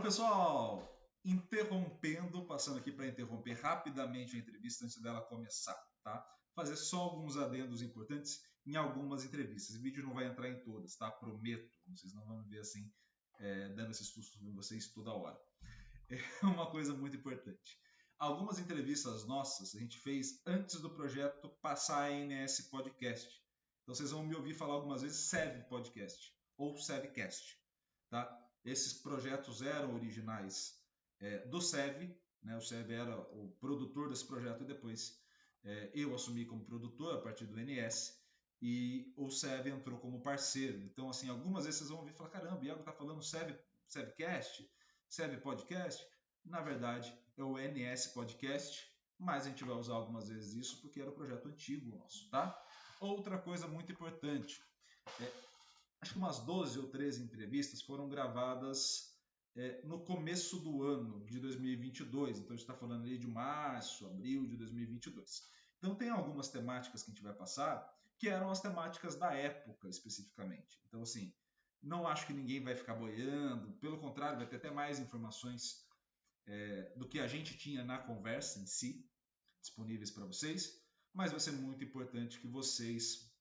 pessoal, interrompendo, passando aqui para interromper rapidamente a entrevista antes dela começar, tá? Fazer só alguns adendos importantes em algumas entrevistas. O vídeo não vai entrar em todas, tá? Prometo. Vocês não vão me ver assim, dando esses sustos em vocês toda hora. É uma coisa muito importante. Algumas entrevistas nossas a gente fez antes do projeto passar a ANS Podcast. Então vocês vão me ouvir falar algumas vezes SEV Podcast ou SEVcast, tá? Esses projetos eram originais do SEV, né? O SEV era o produtor desse projeto e depois eu assumi como produtor a partir do NS e o SEV entrou como parceiro. Então, assim, algumas vezes vocês vão ouvir e falar, caramba, o Iago tá falando SEVcast, SEV Podcast. Na verdade, é o NS Podcast, mas a gente vai usar algumas vezes isso porque era o projeto antigo nosso, tá? Outra coisa muito importante, acho que umas 12 ou 13 entrevistas foram gravadas no começo do ano de 2022. Então, a gente está falando ali de março, abril de 2022. Então, tem algumas temáticas que a gente vai passar que eram as temáticas da época, especificamente. Então, assim, não acho que ninguém vai ficar boiando. Pelo contrário, vai ter até mais informações do que a gente tinha na conversa em si, disponíveis para vocês. Mas vai ser muito importante que vocês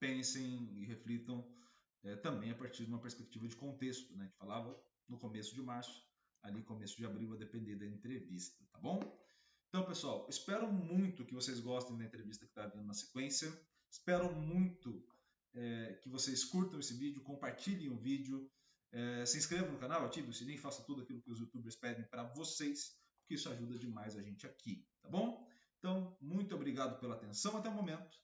pensem e reflitam também a partir de uma perspectiva de contexto, né? A gente falava no começo de março, ali começo de abril, a depender da entrevista, tá bom? Então, pessoal, espero muito que vocês gostem da entrevista que está vindo na sequência. Espero muito que vocês curtam esse vídeo, compartilhem o vídeo, se inscrevam no canal, ativem o sininho, façam tudo aquilo que os youtubers pedem para vocês, porque isso ajuda demais a gente aqui, tá bom? Então, muito obrigado pela atenção até o momento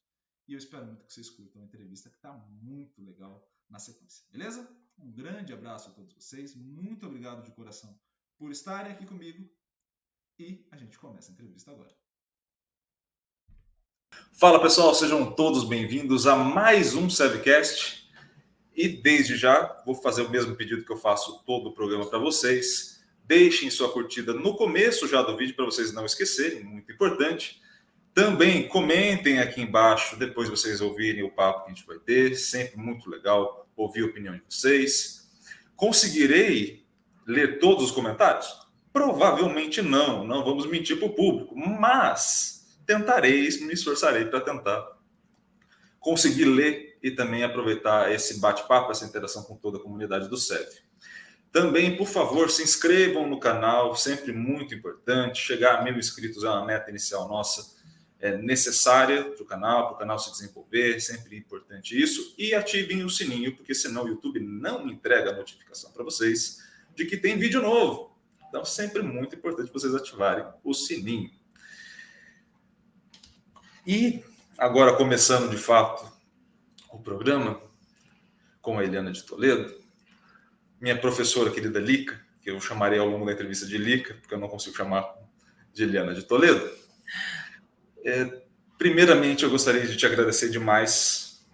e eu espero muito que vocês curtam a entrevista que está muito legal na sequência, beleza? Um grande abraço a todos vocês, muito obrigado de coração por estarem aqui comigo e a gente começa a entrevista agora. Fala pessoal, sejam todos bem-vindos a mais um SEVcast e desde já vou fazer o mesmo pedido que eu faço todo o programa para vocês. Deixem sua curtida no começo já do vídeo para vocês não esquecerem, muito importante. Também comentem aqui embaixo, depois vocês ouvirem o papo que a gente vai ter, sempre muito legal ouvir a opinião de vocês. Conseguirei ler todos os comentários? Provavelmente não vamos mentir para o público, mas tentarei, me esforçarei para tentar conseguir ler e também aproveitar esse bate-papo, essa interação com toda a comunidade do SEV. Também, por favor, se inscrevam no canal, sempre muito importante. Chegar a 1000 inscritos é uma meta inicial nossa, necessária para o canal se desenvolver, sempre importante isso. E ativem o sininho, porque senão o YouTube não entrega a notificação para vocês de que tem vídeo novo. Então, sempre muito importante vocês ativarem o sininho. E agora, começando de fato o programa com a Eliana de Toledo, minha professora querida Lica, que eu chamarei ao longo da entrevista de Lica, porque eu não consigo chamar de Eliana de Toledo. Primeiramente, eu gostaria de te agradecer demais,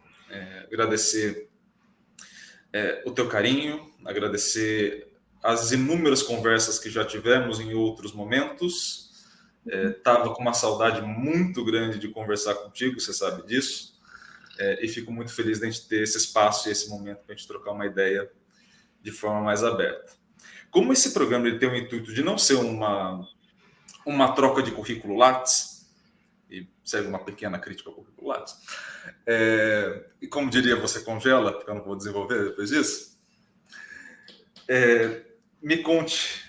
agradecer o teu carinho, agradecer as inúmeras conversas que já tivemos em outros momentos. Estava com uma saudade muito grande de conversar contigo, você sabe disso, e fico muito feliz de a gente ter esse espaço e esse momento para a gente trocar uma ideia de forma mais aberta. Como esse programa ele tem o intuito de não ser uma troca de currículo Lattes, e serve uma pequena crítica ao currículo Lattes, e como diria, você congela, porque eu não vou desenvolver depois disso, me conte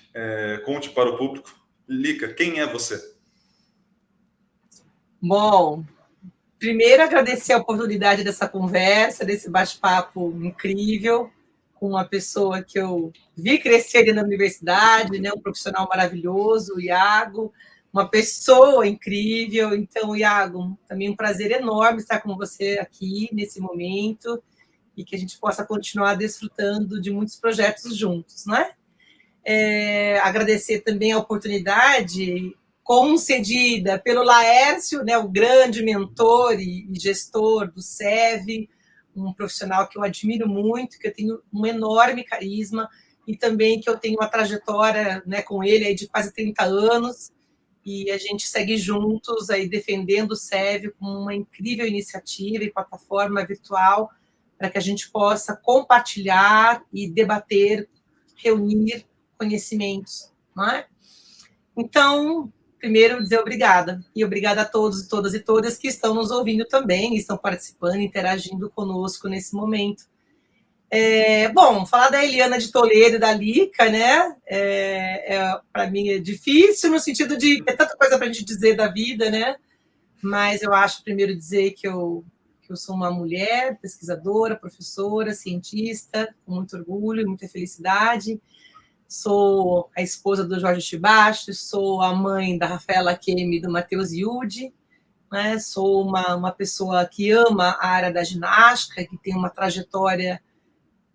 para o público, Lica, quem é você? Bom, primeiro agradecer a oportunidade dessa conversa, desse bate-papo incrível, com uma pessoa que eu vi crescer ali na universidade, né? Um profissional maravilhoso, o Iago, uma pessoa incrível. Então, Iago, também um prazer enorme estar com você aqui nesse momento e que a gente possa continuar desfrutando de muitos projetos juntos, né? Agradecer também a oportunidade concedida pelo Laércio, né, o grande mentor e gestor do SEV, um profissional que eu admiro muito, que eu tenho um enorme carisma e também que eu tenho uma trajetória, né, com ele aí de quase 30 anos e a gente segue juntos aí defendendo o SEV como uma incrível iniciativa e plataforma virtual para que a gente possa compartilhar e debater, reunir conhecimentos, não é? Então, primeiro, dizer obrigada. E obrigada a todos, todas e todas que estão nos ouvindo também, estão participando, interagindo conosco nesse momento. Bom, falar da Eliana de Toledo e da Lica, né? Para mim é difícil, no sentido de que é tanta coisa para a gente dizer da vida, né? Mas eu acho, primeiro, dizer que eu sou uma mulher, pesquisadora, professora, cientista, com muito orgulho e muita felicidade. Sou a esposa do Jorge Shibashi, sou a mãe da Rafaela Kemi e do Matheus Yudi, né? Sou uma pessoa que ama a área da ginástica, que tem uma trajetória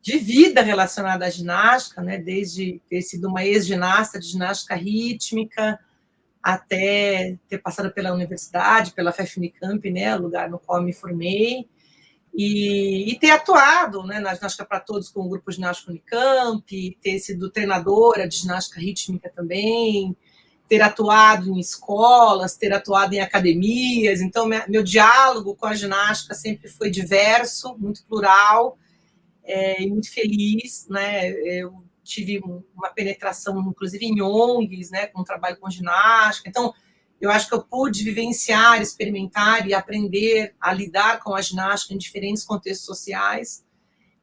de vida relacionada à ginástica, né? Desde ter sido uma ex-ginasta de ginástica rítmica, até ter passado pela universidade, pela FEF-Unicamp, né? Lugar no qual me formei, e ter atuado, né, na Ginástica para Todos com o Grupo Ginástico Unicamp, ter sido treinadora de ginástica rítmica também, ter atuado em escolas, ter atuado em academias. Então, meu diálogo com a ginástica sempre foi diverso, muito plural, e muito feliz, né? Eu tive uma penetração, inclusive, em ONGs, né, com trabalho com ginástica. Então, eu acho que eu pude vivenciar, experimentar e aprender a lidar com a ginástica em diferentes contextos sociais.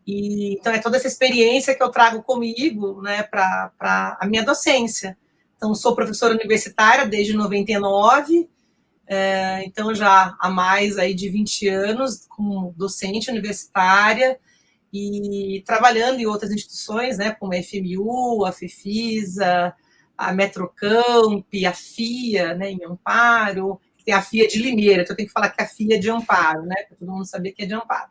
Então, é toda essa experiência que eu trago comigo, né, para a minha docência. Então, sou professora universitária desde 99, então já há mais aí de 20 anos como docente universitária, e trabalhando em outras instituições, né, como a FMU, a FEFISA, a Metrocamp, a FIA, né, em Amparo, tem a FIA de Limeira, então eu tenho que falar que a FIA é de Amparo, né, para todo mundo saber que é de Amparo.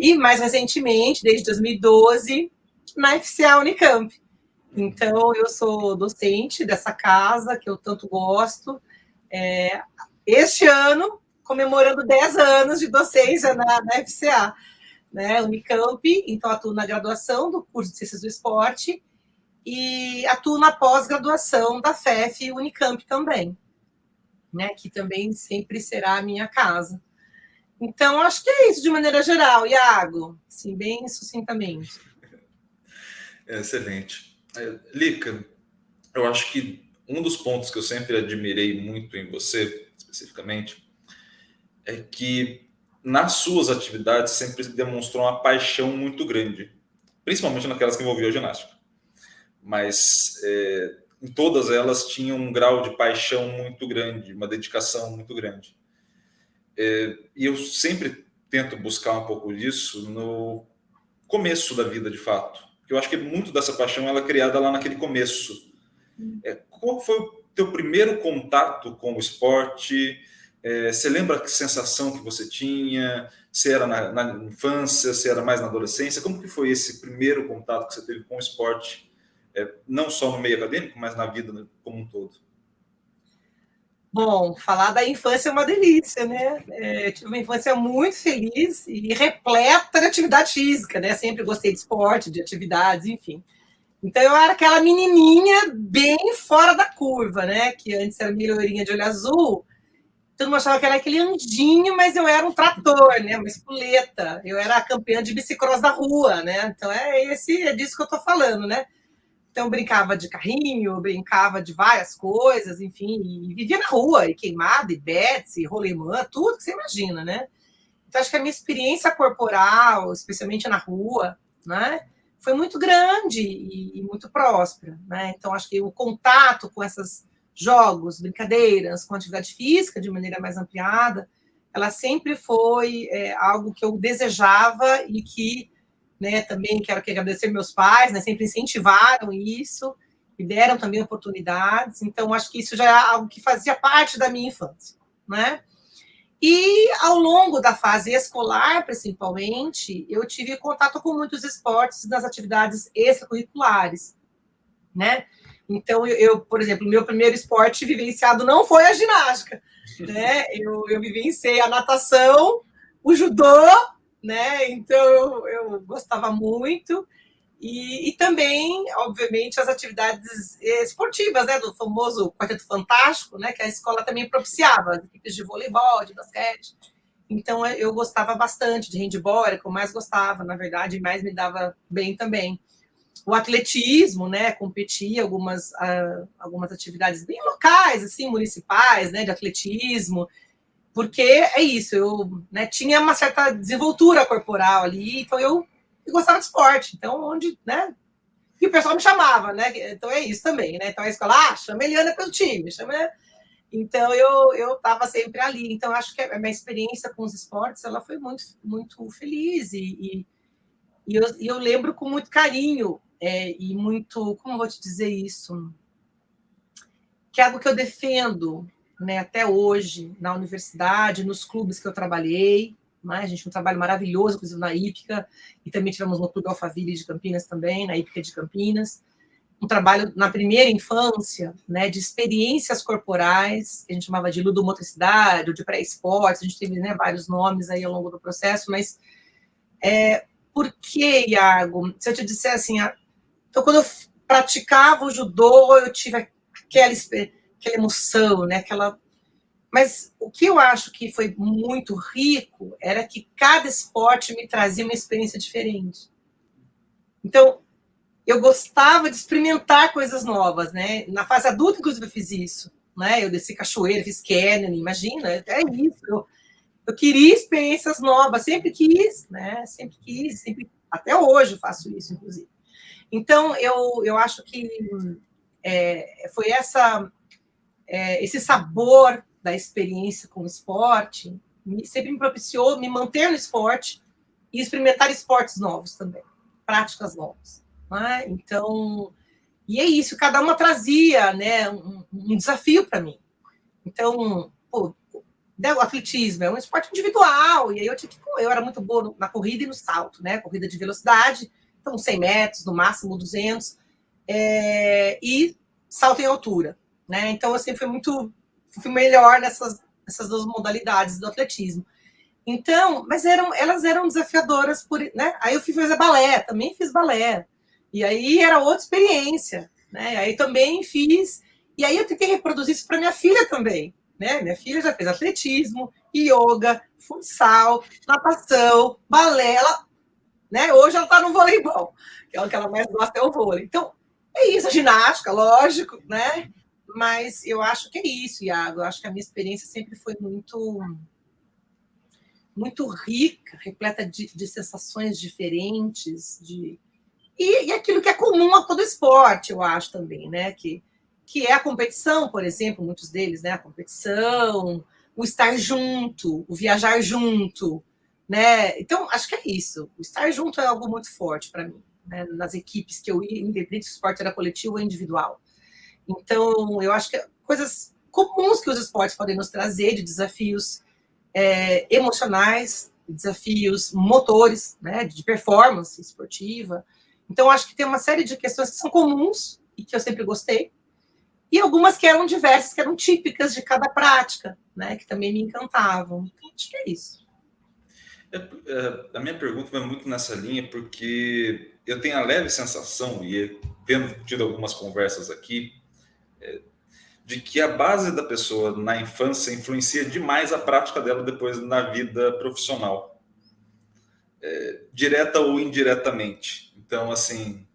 E mais recentemente, desde 2012, na FCA Unicamp. Então, eu sou docente dessa casa, que eu tanto gosto. Este ano, comemorando 10 anos de docência na FCA, né, Unicamp, então atuo na graduação do curso de Ciências do Esporte e atuo na pós-graduação da FEF Unicamp também, né, que também sempre será a minha casa. Então, acho que é isso de maneira geral, Iago, assim, bem sucintamente. Excelente. Lica, eu acho que um dos pontos que eu sempre admirei muito em você, especificamente, é que nas suas atividades sempre demonstrou uma paixão muito grande, principalmente naquelas que envolviam a ginástica. Mas em todas elas tinha um grau de paixão muito grande, uma dedicação muito grande. E eu sempre tento buscar um pouco disso no começo da vida, de fato. Porque eu acho que muito dessa paixão ela é criada lá naquele começo. Qual foi o teu primeiro contato com o esporte? Você lembra que sensação que você tinha? Se era na infância, se era mais na adolescência? Como que foi esse primeiro contato que você teve com o esporte? Não só no meio acadêmico, mas na vida como um todo. Bom, falar da infância é uma delícia, né? Eu tive uma infância muito feliz e repleta de atividade física, né? Sempre gostei de esporte, de atividades, enfim. Então, eu era aquela menininha bem fora da curva, né? Que antes era meio loirinha de olho azul. Todo mundo achava que era aquele anjinho, mas eu era um trator, né? Uma espoleta. Eu era a campeã de bicicross da rua, né? Então, é disso que eu tô falando, né? Então, eu brincava de carrinho, brincava de várias coisas, enfim, e vivia na rua, e queimada, e bets, e rolemã, tudo que você imagina, né? Então, acho que a minha experiência corporal, especialmente na rua, né, foi muito grande e muito próspera, né? Então, acho que o contato com esses jogos, brincadeiras, com atividade física de maneira mais ampliada, ela sempre foi algo que eu desejava e que, né, também quero agradecer meus pais, né, sempre incentivaram isso, me deram também oportunidades. Então, acho que isso já é algo que fazia parte da minha infância, né? E ao longo da fase escolar, principalmente, eu tive contato com muitos esportes nas atividades extracurriculares, né? Então, por exemplo, meu primeiro esporte vivenciado não foi a ginástica, né? Eu vivenciei a natação, o judô, né? Então, eu gostava muito. E também, obviamente, as atividades esportivas, né? Do famoso Quarteto Fantástico, né? Que a escola também propiciava, as equipes de voleibol, de basquete. Então, eu gostava bastante de handebol, era o que eu mais gostava, na verdade, e mais me dava bem também. o atletismo, né? Competi algumas atividades bem locais, assim, municipais, né? De atletismo, porque é isso, eu, né, tinha uma certa desenvoltura corporal ali, então eu gostava de esporte, então onde, né? E o pessoal me chamava, né? Então é isso também, né? Então a escola, chama a Eliana pelo time, chama. Então eu estava sempre ali. Então acho que a minha experiência com os esportes ela foi muito, muito feliz e eu lembro com muito carinho e muito, como eu vou te dizer isso, que é algo que eu defendo, né, até hoje na universidade, nos clubes que eu trabalhei, né? A gente tem um trabalho maravilhoso, inclusive na Ípica, e também tivemos no Clube Alphaville de Campinas também, na Ípica de Campinas. Um trabalho na primeira infância, né, de experiências corporais, que a gente chamava de ludomotricidade, ou de pré-esportes, a gente teve, né, vários nomes aí ao longo do processo, mas por que, Iago? Se eu te disser assim, então quando eu praticava o judô, eu tive aquela emoção, né, Mas o que eu acho que foi muito rico era que cada esporte me trazia uma experiência diferente. Então, eu gostava de experimentar coisas novas, né? Na fase adulta, inclusive, eu fiz isso, né? Eu desci cachoeira, fiz canyoning, imagina, é isso. Eu queria experiências novas, sempre quis, né? Sempre, até hoje eu faço isso, inclusive. Então, eu acho que foi esse sabor da experiência com o esporte sempre me propiciou me manter no esporte e experimentar esportes novos também, práticas novas. Né? Então, e é isso, cada uma trazia, né, um desafio para mim. Então, o atletismo é um esporte individual, e aí eu era muito boa na corrida e no salto, né, corrida de velocidade, então 100 metros, no máximo 200, e salto em altura, né, então eu sempre fui melhor nessas duas modalidades do atletismo. Então, mas elas eram desafiadoras, né, aí eu fui fazer balé, também fiz balé, e aí era outra experiência, né, aí também fiz, e aí eu tentei reproduzir isso para minha filha também, né? Minha filha já fez atletismo, yoga, futsal, natação, balé. Né? Hoje ela está no voleibol, que é o que ela mais gosta, é o vôlei. Então, é isso, a ginástica, lógico, né? Mas eu acho que é isso, Iago. Eu acho que a minha experiência sempre foi muito, muito rica, repleta de sensações diferentes, e aquilo que é comum a todo esporte, eu acho também, né? Que é a competição, por exemplo, muitos deles, né? A competição, o estar junto, o viajar junto, né? Então, acho que é isso. O estar junto é algo muito forte para mim, né? Nas equipes que eu ia, independente se o esporte era coletivo ou individual. Então, eu acho que coisas comuns que os esportes podem nos trazer, de desafios emocionais, desafios motores, né? De performance esportiva. Então, acho que tem uma série de questões que são comuns e que eu sempre gostei, e algumas que eram diversas, que eram típicas de cada prática, né, que também me encantavam. Então, acho que é isso. A minha pergunta vai muito nessa linha, porque eu tenho a leve sensação, e tendo tido algumas conversas aqui, de que a base da pessoa na infância influencia demais a prática dela depois na vida profissional, direta ou indiretamente. Então, assim,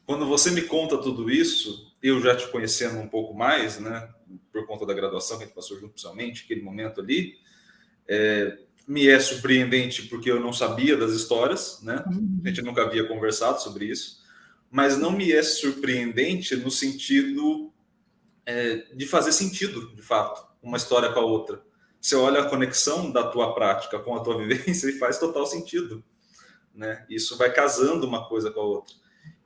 quando você me conta tudo isso, eu já te conhecendo um pouco mais, né, por conta da graduação que a gente passou junto pessoalmente, aquele momento ali, me é surpreendente porque eu não sabia das histórias, né? A gente nunca havia conversado sobre isso, mas não me é surpreendente no sentido de fazer sentido, de fato, uma história com a outra. Você olha a conexão da tua prática com a tua vivência e faz total sentido, né? Isso vai casando uma coisa com a outra.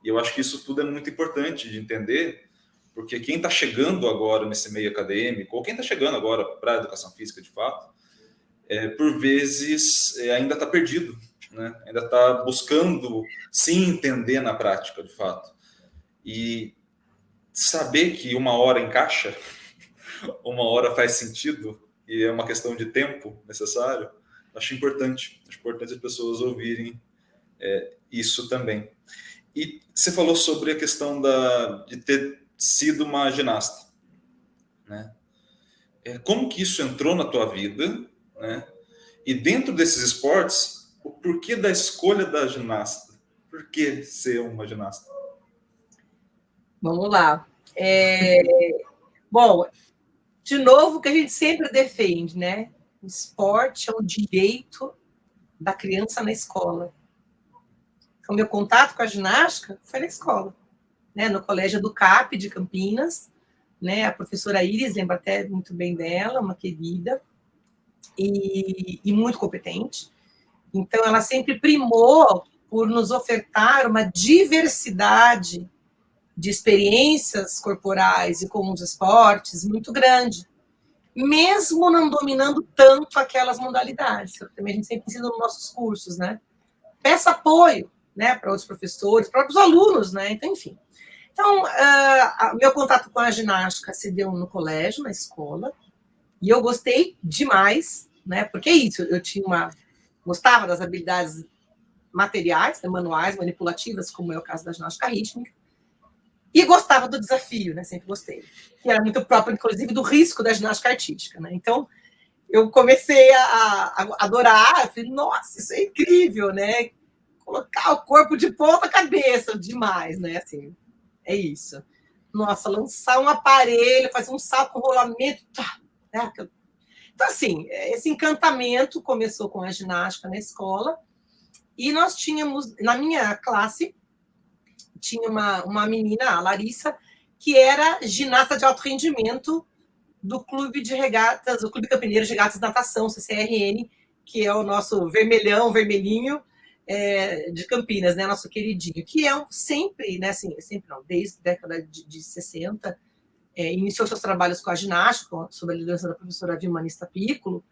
E eu acho que isso tudo é muito importante de entender, porque quem está chegando agora nesse meio acadêmico, ou quem está chegando agora para a educação física de fato, por vezes ainda está perdido, né? Ainda está buscando se entender na prática de fato. E saber que uma hora encaixa, uma hora faz sentido, e é uma questão de tempo necessário, acho importante as pessoas ouvirem isso também. E você falou sobre a questão de ter sido uma ginasta, né? Como que isso entrou na tua vida, né? E dentro desses esportes, o porquê da escolha da ginasta? Por que ser uma ginasta? Vamos lá. Bom, de novo, o que a gente sempre defende, né? O esporte é um direito da criança na escola. Então, meu contato com a ginástica foi na escola, né? No Colégio do CAP de Campinas, né? A professora Iris, lembro até muito bem dela, uma querida e muito competente. Então, ela sempre primou por nos ofertar uma diversidade de experiências corporais e com os esportes muito grande, mesmo não dominando tanto aquelas modalidades, que também a gente sempre ensina nos nossos cursos, né? Peça apoio, né, para outros professores, para os alunos, né? Então, enfim. Então, meu contato com a ginástica se deu no colégio, na escola, e eu gostei demais, né? Porque é isso, gostava das habilidades materiais, né, manuais, manipulativas, como é o caso da ginástica rítmica, e gostava do desafio, né? Sempre gostei. Que era muito próprio, inclusive, do risco da ginástica artística, né? Então, eu comecei a adorar, eu falei, nossa, isso é incrível, né? Colocar o corpo de ponta cabeça, demais, né? Assim, é isso. Nossa, lançar um aparelho, fazer um salto com rolamento, tá, né? Então, assim, esse encantamento começou com a ginástica na escola, e nós tínhamos, na minha classe, tinha uma menina, a Larissa, que era ginasta de alto rendimento do Clube de Regatas, o Clube Campineiro de Regatas de Natação, CCRN, que é o nosso vermelhinho de Campinas, né, nosso queridinho, que é sempre, né, assim, sempre não, desde a década de 60, iniciou seus trabalhos com a ginástica, sob a liderança da professora Vilmanista Piccolo,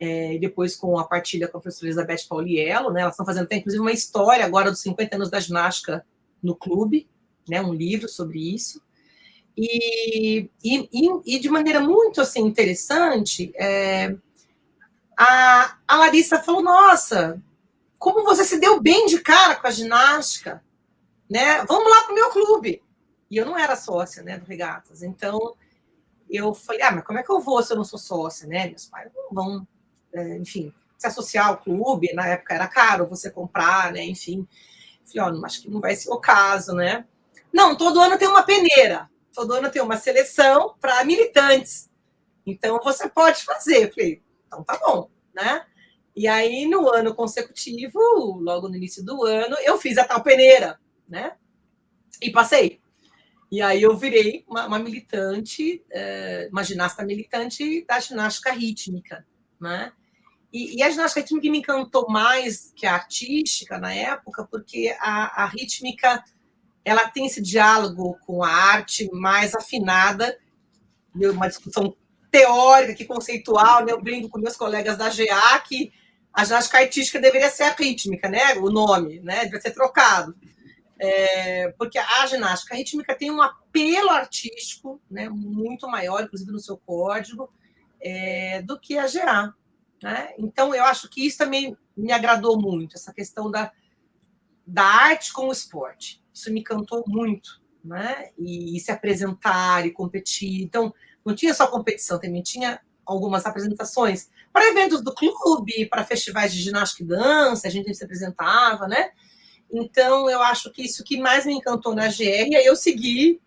e depois com a partilha com a professora Elizabeth Pauliello, né, elas estão fazendo até, inclusive, uma história agora dos 50 anos da ginástica no clube, né, um livro sobre isso. E de maneira muito assim, interessante, a Larissa falou, nossa, como você se deu bem de cara com a ginástica, né? Vamos lá para o meu clube. E eu não era sócia, né, do Regatas. Então, eu falei, mas como é que eu vou se eu não sou sócia, né? Meus pais não vão, enfim, se associar ao clube. Na época era caro você comprar, né? Enfim. Falei, acho que não vai ser o caso, né? Não, todo ano tem uma peneira. Todo ano tem uma seleção para militantes. Então, você pode fazer. Eu falei, então tá bom, né? E aí, no ano consecutivo, logo no início do ano, eu fiz a tal peneira, né? E passei. E aí eu virei uma militante, uma ginasta militante da ginástica rítmica, né? E a ginástica rítmica me encantou mais que a artística na época, porque a rítmica ela tem esse diálogo com a arte mais afinada, uma discussão teórica, que conceitual, né? Eu brinco com meus colegas da GA que a ginástica artística deveria ser a rítmica, né? O nome, né? Deveria ser trocado. Porque a ginástica rítmica tem um apelo artístico, né? Muito maior, inclusive no seu código, do que a GA. Né? Então, eu acho que isso também me agradou muito, essa questão da arte com o esporte. Isso me encantou muito, né? E se apresentar e competir. Então, não tinha só competição, também tinha algumas apresentações para eventos do clube, para festivais de ginástica e dança, a gente se apresentava, né? Então, eu acho que isso que mais me encantou na GR, e aí eu segui,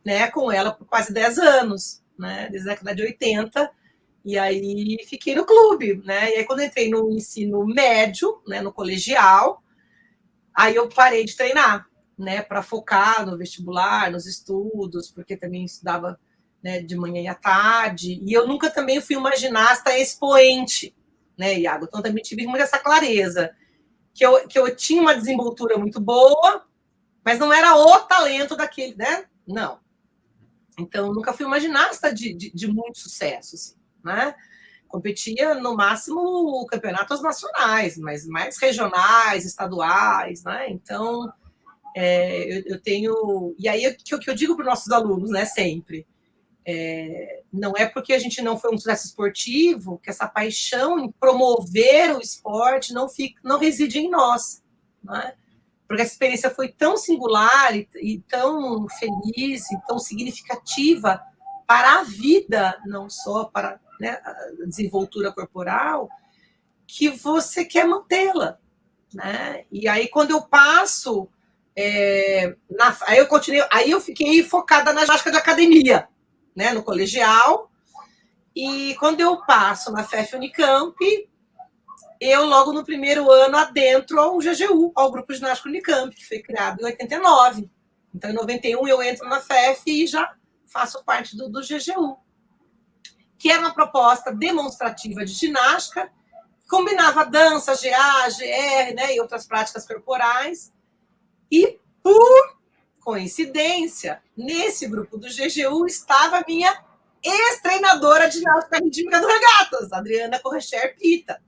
né, com ela por quase 10 anos, né? Desde a década de 80, e aí fiquei no clube, né? E aí, quando eu entrei no ensino médio, né, no colegial, aí eu parei de treinar, né, para focar no vestibular, nos estudos, porque também estudava, né, de manhã e à tarde. E eu nunca também fui uma ginasta expoente, né, Iago? Então também tive muito essa clareza, que eu tinha uma desenvoltura muito boa, mas não era o talento daquele, né? Não. Então, nunca fui uma ginasta de muito sucesso, assim, né? Competia, no máximo, campeonatos nacionais, mas mais regionais, estaduais, né? Então, eu tenho... E aí, o que eu digo para os nossos alunos, né, sempre, não é porque a gente não foi um sucesso esportivo que essa paixão em promover o esporte não reside em nós, né? Porque essa experiência foi tão singular e tão feliz e tão significativa para a vida, não só para, né, a desenvoltura corporal, que você quer mantê-la, né? E aí, quando eu passo Aí eu fiquei focada na ginástica de academia, né, no colegial. E quando eu passo na FEF Unicamp, eu logo no primeiro ano adentro ao GGU, ao Grupo Ginástico Unicamp, que foi criado em 89. Então, em 91 eu entro na FEF e já faço parte do GGU, que era uma proposta demonstrativa de ginástica, que combinava dança, GA, GR, né, e outras práticas corporais. E, por coincidência, nesse grupo do GGU estava a minha ex-treinadora de ginástica rítmica do Regatas, Adriana Correcher Pita.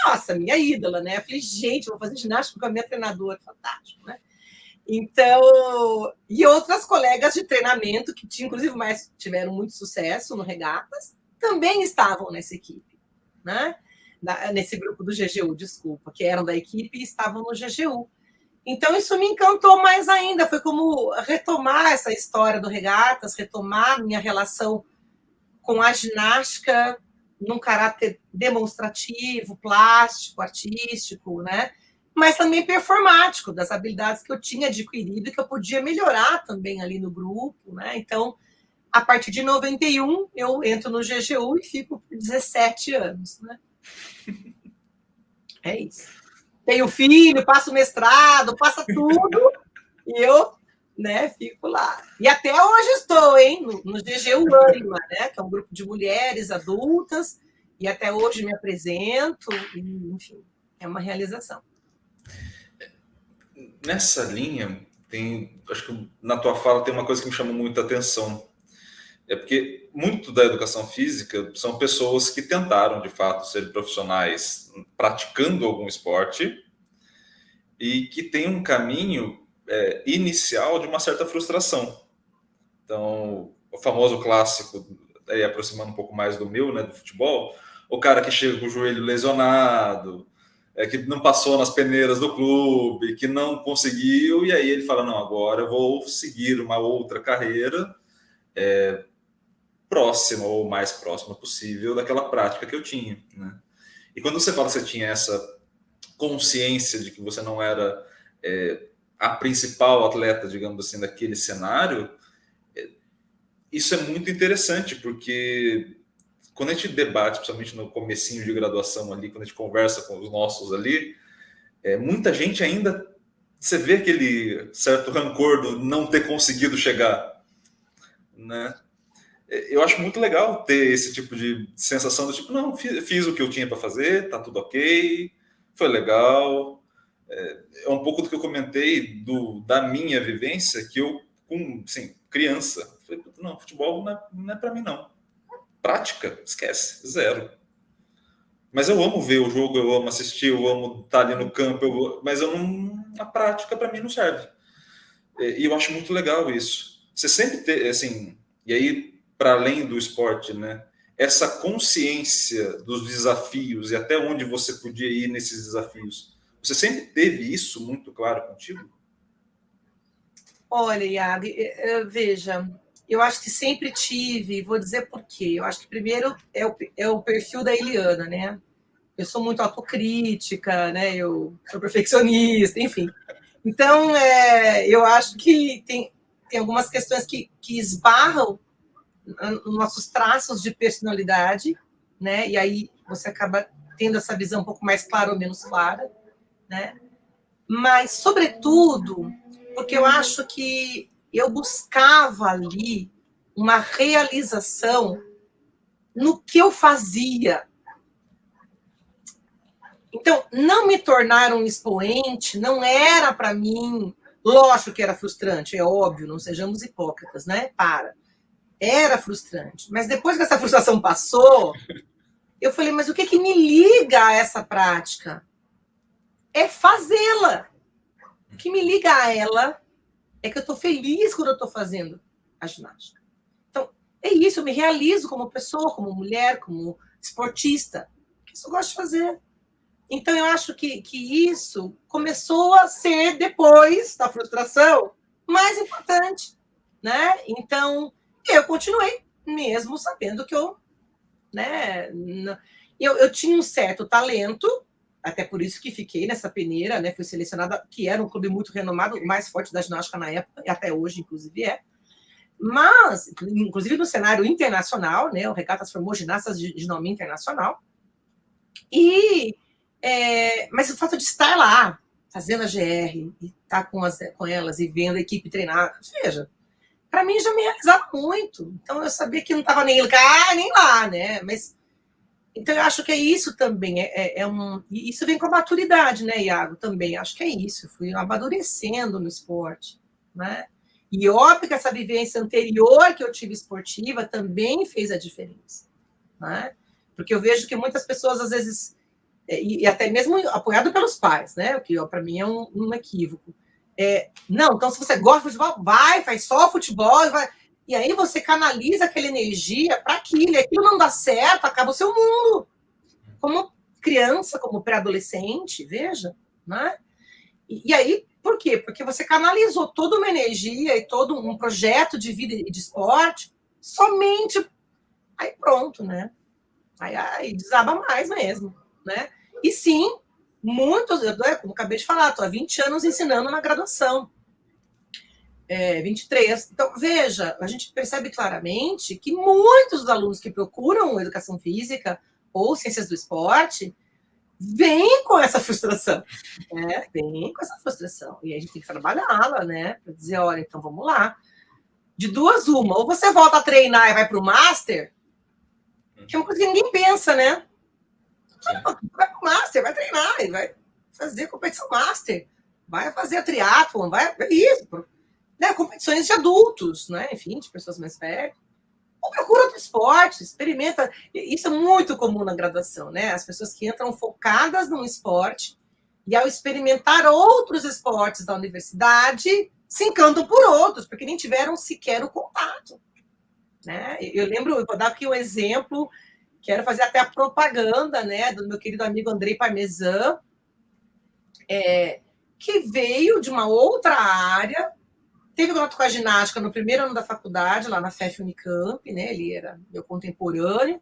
Nossa, minha ídola, né? Eu falei, gente, vou fazer ginástica com a minha treinadora, fantástico, né? Então, e outras colegas de treinamento que inclusive tiveram muito sucesso no Regatas, também estavam nessa equipe, né? Nesse grupo do GGU, desculpa, que eram da equipe e estavam no GGU. Então, isso me encantou mais ainda, foi como retomar essa história do Regatas, retomar minha relação com a ginástica num caráter demonstrativo, plástico, artístico, né? Mas também performático, das habilidades que eu tinha adquirido e que eu podia melhorar também ali no grupo, né? Então, a partir de 91, eu entro no GGU e fico por 17 anos, né? É isso. Tenho filho, passo mestrado, passa tudo, e eu, né, fico lá. E até hoje estou, hein, no GGU Anima, né, que é um grupo de mulheres adultas, e até hoje me apresento, e, enfim, é uma realização. Nessa linha, acho que na tua fala tem uma coisa que me chamou muita atenção. É porque muito da educação física são pessoas que tentaram, de fato, ser profissionais praticando algum esporte e que tem um caminho inicial de uma certa frustração. Então, o famoso clássico, aproximando um pouco mais do meu, né, do futebol, o cara que chega com o joelho lesionado, que não passou nas peneiras do clube, que não conseguiu, e aí ele fala, não, agora eu vou seguir uma outra carreira próxima ou mais próxima possível daquela prática que eu tinha, né? E quando você fala que você tinha essa consciência de que você não era a principal atleta, digamos assim, daquele cenário, isso é muito interessante, porque quando a gente debate, principalmente no comecinho de graduação ali, quando a gente conversa com os nossos ali, muita gente ainda, você vê aquele certo rancor do não ter conseguido chegar, né? Eu acho muito legal ter esse tipo de sensação do tipo, não, fiz o que eu tinha para fazer, tá tudo ok, foi legal. É um pouco do que eu comentei da minha vivência, que eu, assim, criança, falei, não, futebol não é para mim, não. Prática, esquece, zero. Mas eu amo ver o jogo, eu amo assistir, eu amo estar ali no campo, mas a prática para mim não serve. E eu acho muito legal isso. Você sempre tem, assim, e aí, para além do esporte, né? Essa consciência dos desafios e até onde você podia ir nesses desafios. Você sempre teve isso muito claro contigo? Olha, Iago, veja, eu acho que sempre tive, vou dizer por quê. Eu acho que primeiro é o perfil da Eliana, né? Eu sou muito autocrítica, né? Eu sou perfeccionista, enfim. Então, eu acho que tem algumas questões que esbarram nos nossos traços de personalidade, né? E aí você acaba tendo essa visão um pouco mais clara ou menos clara, né? Mas, sobretudo, porque eu acho que eu buscava ali uma realização no que eu fazia. Então, não me tornar um expoente não era para mim, lógico que era frustrante, é óbvio, não sejamos hipócritas, né? Era frustrante. Mas depois que essa frustração passou, eu falei, mas o que me liga a essa prática? É fazê-la. O que me liga a ela é que eu estou feliz quando eu estou fazendo a ginástica. Então, é isso, eu me realizo como pessoa, como mulher, como esportista. Isso eu gosto de fazer. Então, eu acho que isso começou a ser, depois da frustração, mais importante, né? Então, eu continuei, mesmo sabendo que eu tinha um certo talento, até por isso que fiquei nessa peneira, né? Fui selecionada, que era um clube muito renomado, o mais forte da ginástica na época, e até hoje, inclusive, é. Mas, inclusive no cenário internacional, né? O Regatas formou ginastas de nome internacional. Mas o fato de estar lá, fazendo a GR, e estar com elas e vendo a equipe treinar, veja, para mim já me realizava muito. Então eu sabia que não estava nem cá, nem lá, né? Mas então eu acho que é isso também. Isso vem com a maturidade, né, Iago? Também acho que é isso. Eu fui amadurecendo no esporte, né? E óbvio que essa vivência anterior que eu tive esportiva também fez a diferença, né? Porque eu vejo que muitas pessoas, às vezes, e até mesmo apoiado pelos pais, né? O que para mim é um equívoco. Não, então se você gosta de futebol, vai, faz só futebol, vai. E aí você canaliza aquela energia para aquilo, e aquilo não dá certo, acaba o seu mundo. Como criança, como pré-adolescente, veja, né? E aí, por quê? Porque você canalizou toda uma energia e todo um projeto de vida e de esporte somente. Aí pronto, né? Aí desaba mais mesmo, né? E sim, muitos, como acabei de falar, estou há 20 anos ensinando na graduação. 23. Então, veja, a gente percebe claramente que muitos dos alunos que procuram educação física ou ciências do esporte vêm com essa frustração, né? Vêm com essa frustração. E a gente tem que trabalhá-la, né? Para dizer, olha, então vamos lá. De duas, uma. Ou você volta a treinar e vai para o Master, que é uma coisa que ninguém pensa, né? Não, vai para o Master, vai treinar, vai fazer competição Master, vai fazer triatlon, vai isso, né? Competições de adultos, né? Enfim, de pessoas mais velhas. Ou procura outro esporte, experimenta. Isso é muito comum na graduação, né? As pessoas que entram focadas num esporte e ao experimentar outros esportes da universidade se encantam por outros, porque nem tiveram sequer o contato, né? Eu lembro, eu vou dar aqui um exemplo, quero fazer até a propaganda, né, do meu querido amigo Andrei Parmesan, que veio de uma outra área, teve contato com a ginástica no primeiro ano da faculdade, lá na FEF Unicamp, né? Ele era meu contemporâneo.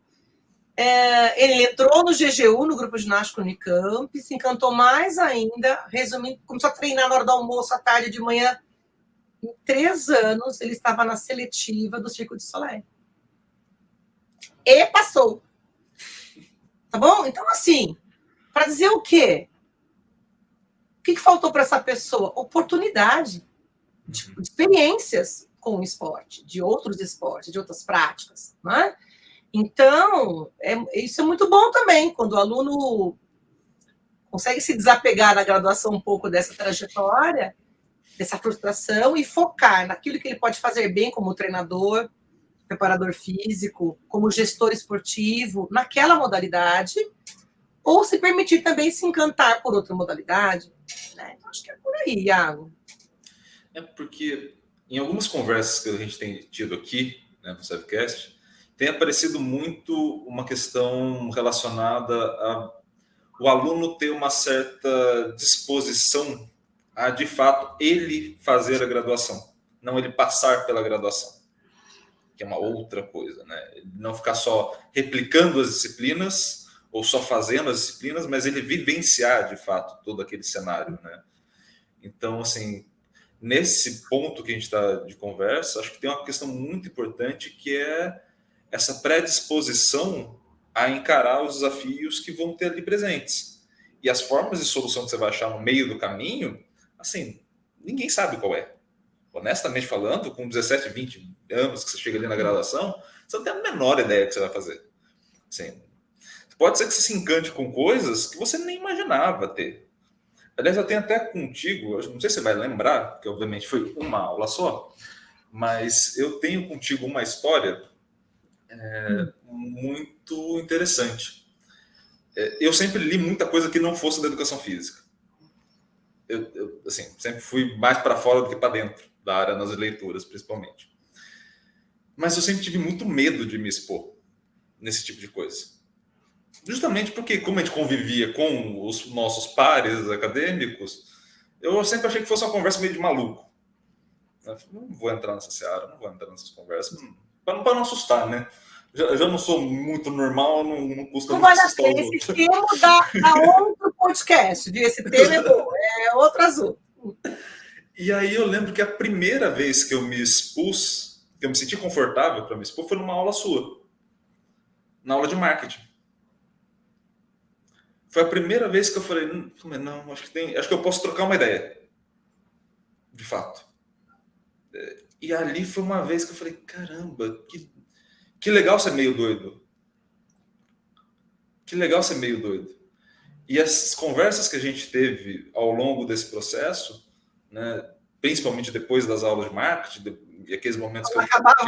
Ele entrou no GGU, no Grupo Ginástico Unicamp, se encantou mais ainda, resumindo, começou a treinar na hora do almoço, à tarde, de manhã. Em 3 anos, ele estava na seletiva do Circo de Soleil. E passou. Tá bom? Então, assim, para dizer o quê? O que faltou para essa pessoa? Oportunidade de experiências com o esporte, de outros esportes, de outras práticas, né? Então, isso é muito bom também, quando o aluno consegue se desapegar na graduação um pouco dessa trajetória, dessa frustração, e focar naquilo que ele pode fazer bem como treinador, preparador físico, como gestor esportivo, naquela modalidade, ou se permitir também se encantar por outra modalidade, né? Então, acho que é por aí, Iago. Porque em algumas conversas que a gente tem tido aqui, né, no Sevcast, tem aparecido muito uma questão relacionada a o aluno ter uma certa disposição a, de fato, ele fazer a graduação, não ele passar pela graduação, que é uma outra coisa, né? Ele não ficar só replicando as disciplinas ou só fazendo as disciplinas, mas ele vivenciar, de fato, todo aquele cenário, né? Então, assim, nesse ponto que a gente está de conversa, acho que tem uma questão muito importante, que é essa predisposição a encarar os desafios que vão ter ali presentes. E as formas de solução que você vai achar no meio do caminho, assim, ninguém sabe qual é. Honestamente falando, com 17, 20 anos que você chega ali na graduação, você não tem a menor ideia do que você vai fazer. Assim, pode ser que você se encante com coisas que você nem imaginava ter. Aliás, eu tenho até contigo, não sei se você vai lembrar, porque obviamente foi uma aula só, mas eu tenho contigo uma história muito interessante. Eu sempre li muita coisa que não fosse da educação física. Eu assim, sempre fui mais para fora do que para dentro da área, nas leituras, principalmente. Mas eu sempre tive muito medo de me expor nesse tipo de coisa. Justamente porque, como a gente convivia com os nossos pares acadêmicos, eu sempre achei que fosse uma conversa meio de maluco. Não vou entrar nessa seara, não vou entrar nessas conversas, para não assustar, né? Já não sou muito normal, não custa não muito vale assustar a os pena. outros. Esse esquema dá outro podcast, viu? Esse tema é bom, é outro azul. E aí eu lembro que a primeira vez que eu me expus, que eu me senti confortável para me expor, foi numa aula sua, na aula de marketing. Foi a primeira vez que eu falei, não, acho que eu posso trocar uma ideia. De fato. E ali foi uma vez que eu falei, caramba, que legal ser meio doido. Que legal ser meio doido. E as conversas que a gente teve ao longo desse processo, né, principalmente depois das aulas de marketing, e aqueles momentos quando acabava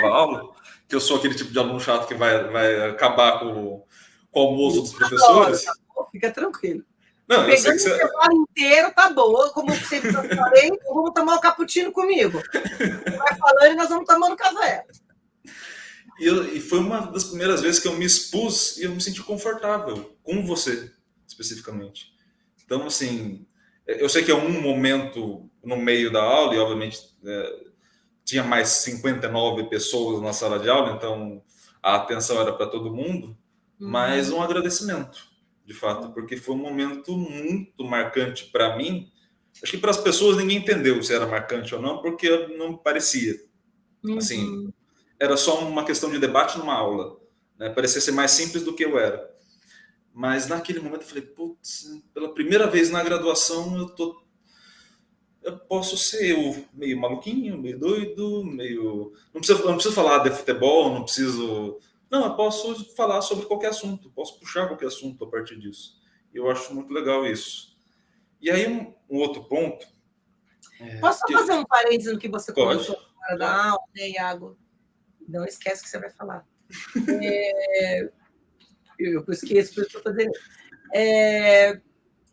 a aula, que eu sou aquele tipo de aluno chato que vai acabar com o almoço dos professores. Tá bom, fica tranquilo. Não, eu sei que você... o intervalo inteiro, tá bom. Como sempre eu falei, vamos tomar um cappuccino comigo. Você vai falando e nós vamos tomando café. E foi uma das primeiras vezes que eu me expus e eu me senti confortável com você, especificamente. Então, assim, eu sei que é um momento no meio da aula e, obviamente, tinha mais 59 pessoas na sala de aula, então a atenção era para todo mundo, mas um agradecimento, de fato, porque foi um momento muito marcante para mim. Acho que para as pessoas ninguém entendeu se era marcante ou não, porque não parecia. Assim, era só uma questão de debate numa aula, né? Parecia ser mais simples do que eu era. Mas naquele momento eu falei, putz, pela primeira vez na graduação eu posso ser eu, meio maluquinho, meio doido, meio... Não preciso falar de futebol, não preciso... Não, eu posso falar sobre qualquer assunto, posso puxar qualquer assunto a partir disso. E eu acho muito legal isso. E aí, um outro ponto... Posso só fazer um parênteses no que você comentou fora da aula, né, Iago? Não esquece o que você vai falar. Eu esqueço, por isso que eu estou dizendo.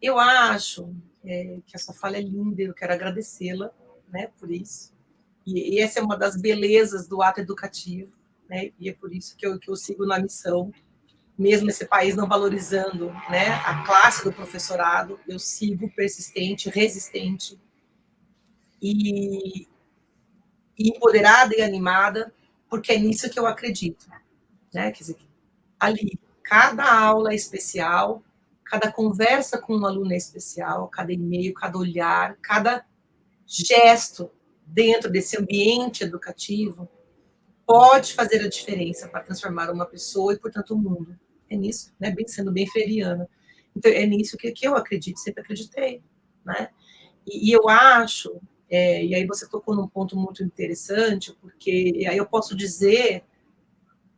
Eu acho que a sua fala é linda, eu quero agradecê-la, né, por isso. E essa é uma das belezas do ato educativo, né, e é por isso que eu sigo na missão, mesmo esse país não valorizando, né, a classe do professorado, eu sigo persistente, resistente e empoderada e animada, porque é nisso que eu acredito, né? Quer dizer, ali, cada aula é especial, cada conversa com um aluno é especial, cada e-mail, cada olhar, cada gesto dentro desse ambiente educativo pode fazer a diferença para transformar uma pessoa e, portanto, o mundo. É nisso, né? Sendo bem freiriana. Então, é nisso que eu acredito, sempre acreditei, né? E eu acho, e aí você tocou num ponto muito interessante, porque aí eu posso dizer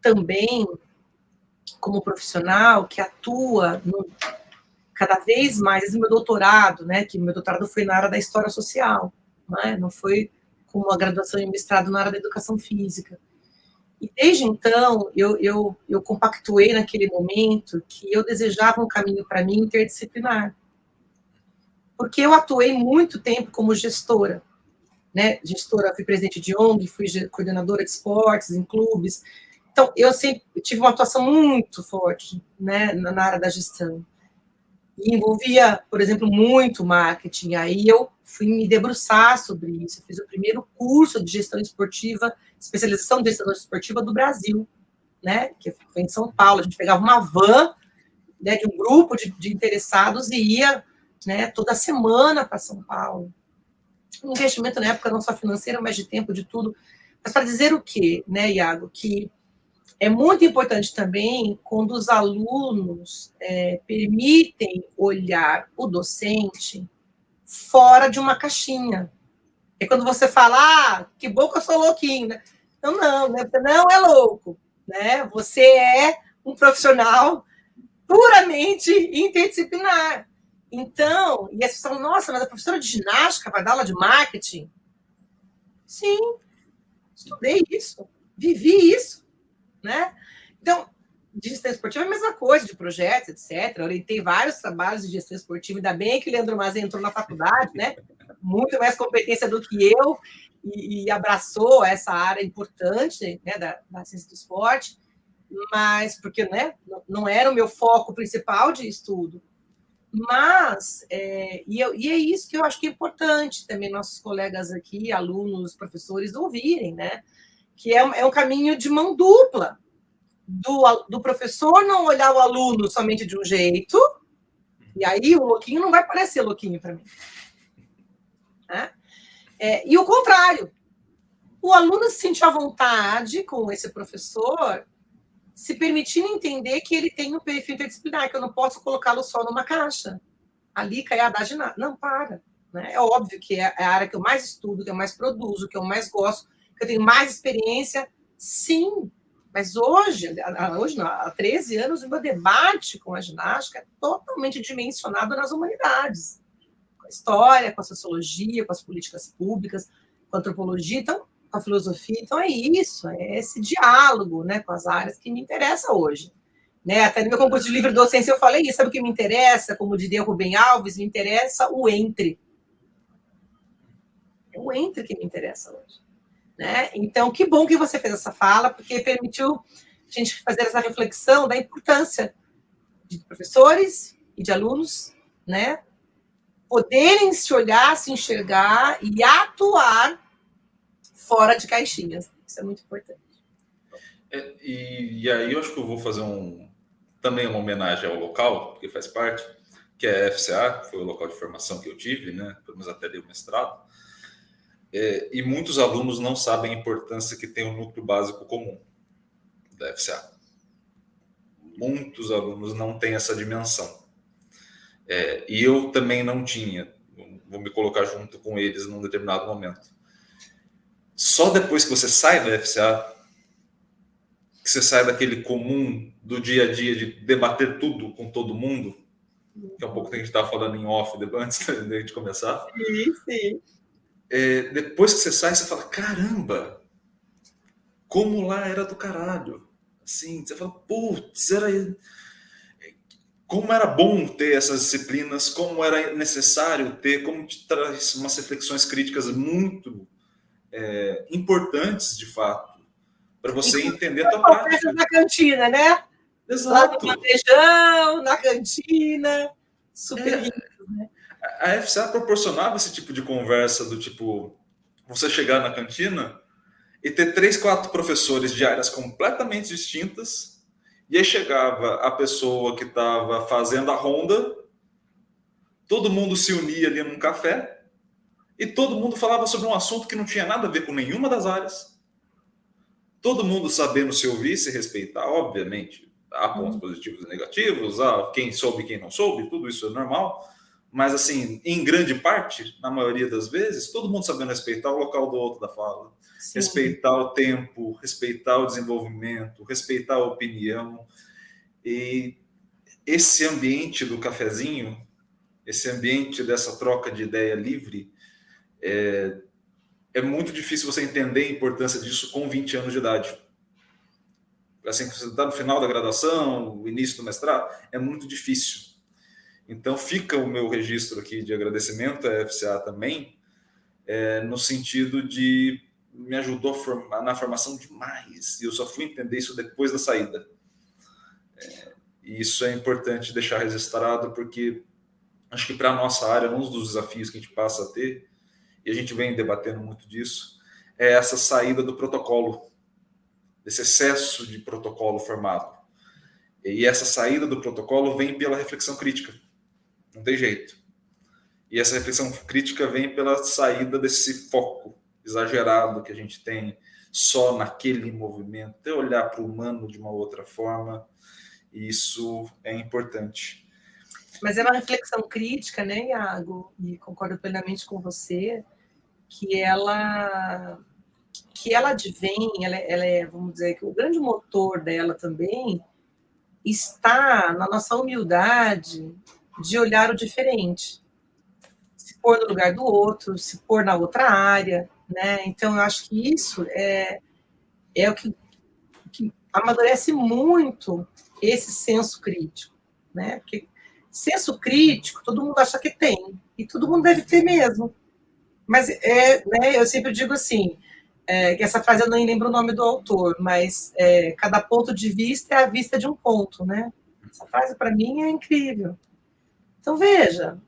também, como profissional que atua cada vez mais, no meu doutorado, né, que meu doutorado foi na área da história social, né, não foi como a graduação e mestrado na área da educação física. E desde então, eu compactuei naquele momento que eu desejava um caminho para mim interdisciplinar. Porque eu atuei muito tempo como gestora, né? Gestora, fui presidente de ONG, fui coordenadora de esportes em clubes. Então, eu sempre tive uma atuação muito forte, né, na área da gestão. E envolvia, por exemplo, muito marketing. Aí eu fui me debruçar sobre isso. Eu fiz o primeiro curso de gestão esportiva, especialização de gestão esportiva do Brasil, né? Que foi em São Paulo. A gente pegava uma van, né, de um grupo de interessados e ia, né, toda semana para São Paulo. Um investimento na época não só financeiro, mas de tempo, de tudo. Mas para dizer o quê, né, Iago? Que é muito importante também quando os alunos permitem olhar o docente fora de uma caixinha. É quando você fala, que bom que eu sou louquinho, né? Então, não, né? Não é louco, né? Você é um profissional puramente interdisciplinar. Então, e as pessoas falam, nossa, mas a professora de ginástica vai dar aula de marketing? Sim, estudei isso, vivi isso, né? Então, de gestão esportiva é a mesma coisa, de projetos, etc. Eu orientei vários trabalhos de gestão esportiva, ainda bem que o Leandro Mazem entrou na faculdade, né? Muito mais competência do que eu, e abraçou essa área importante, né, da ciência do esporte, mas porque, né, não era o meu foco principal de estudo. Mas, e é isso que eu acho que é importante também nossos colegas aqui, alunos, professores, ouvirem, né? Que é um caminho de mão dupla, do professor não olhar o aluno somente de um jeito, E aí o louquinho não vai parecer louquinho para mim. Né? E o contrário. O aluno se sentir à vontade com esse professor, se permitindo entender que ele tem um perfil interdisciplinar, que eu não posso colocá-lo só numa caixa. Ali cai a dar ginástica. Não, para. Né? É óbvio que é a área que eu mais estudo, que eu mais produzo, que eu mais gosto, que eu tenho mais experiência. Sim, mas hoje não, há 13 anos, o meu debate com a ginástica é totalmente dimensionado nas humanidades. Com a história, com a sociologia, com as políticas públicas, com a antropologia, então, com a filosofia. Então, é isso, é esse diálogo, né, com as áreas que me interessa hoje. Né? Até no meu concurso de livre docência eu falei isso, sabe o que me interessa? Como diria Rubem Alves, me interessa o entre. É o entre que me interessa hoje. Né? Então, que bom que você fez essa fala, porque permitiu a gente fazer essa reflexão da importância de professores e de alunos, né, poderem se olhar, se enxergar e atuar fora de caixinhas. Isso é muito importante. E aí eu acho que eu vou fazer também uma homenagem ao local, porque faz parte, que é a FCA, que foi o local de formação que eu tive, né, pelo menos até o mestrado. E muitos alunos não sabem a importância que tem o núcleo básico comum da FCA. Muitos alunos não têm essa dimensão. E eu também não tinha. Vou me colocar junto com eles num determinado momento. Só depois que você sai da FCA, que você sai daquele comum do dia a dia de debater tudo com todo mundo, que é um pouco que a gente estava falando em off antes da gente começar. Sim. Depois que você sai, você fala, caramba, como lá era do caralho. Assim, você fala, putz, como era bom ter essas disciplinas, como era necessário ter, como te traz umas reflexões críticas muito importantes, de fato, para você entender a tua prática. Na cantina, né? Exato. Lá no feijão, na cantina, super rico, né? A FCA proporcionava esse tipo de conversa do tipo, você chegar na cantina e ter 3, 4 professores de áreas completamente distintas, e aí chegava a pessoa que estava fazendo a ronda, todo mundo se unia ali num café, e todo mundo falava sobre um assunto que não tinha nada a ver com nenhuma das áreas, todo mundo sabendo se ouvir, se respeitar, obviamente, há pontos positivos e negativos, há quem soube e quem não soube, tudo isso é normal, mas assim, em grande parte, na maioria das vezes, todo mundo sabendo respeitar o local do outro da fala, sim, respeitar o tempo, respeitar o desenvolvimento, respeitar a opinião. E esse ambiente do cafezinho, esse ambiente dessa troca de ideia livre, é muito difícil você entender a importância disso com 20 anos de idade. Assim, você está no final da graduação, o início do mestrado, é muito difícil. Então, fica o meu registro aqui de agradecimento à FCA também, no sentido de me ajudou na formação demais. E eu só fui entender isso depois da saída. E isso é importante deixar registrado, porque acho que para a nossa área, um dos desafios que a gente passa a ter, e a gente vem debatendo muito disso, é essa saída do protocolo, desse excesso de protocolo formado. E essa saída do protocolo vem pela reflexão crítica. Não tem jeito. E essa reflexão crítica vem pela saída desse foco exagerado que a gente tem só naquele movimento, até olhar para o humano de uma outra forma, e isso é importante. Mas é uma reflexão crítica, né, Iago? E concordo plenamente com você, que ela advém, ela é, vamos dizer, que o grande motor dela também está na nossa humildade de olhar o diferente, se pôr no lugar do outro, se pôr na outra área, né? Então, eu acho que isso é o que amadurece muito esse senso crítico, né? Porque senso crítico, todo mundo acha que tem, e todo mundo deve ter mesmo. Mas, né, eu sempre digo assim, que essa frase eu nem lembro o nome do autor, mas cada ponto de vista é a vista de um ponto, né? Essa frase, para mim, é incrível. Então, veja,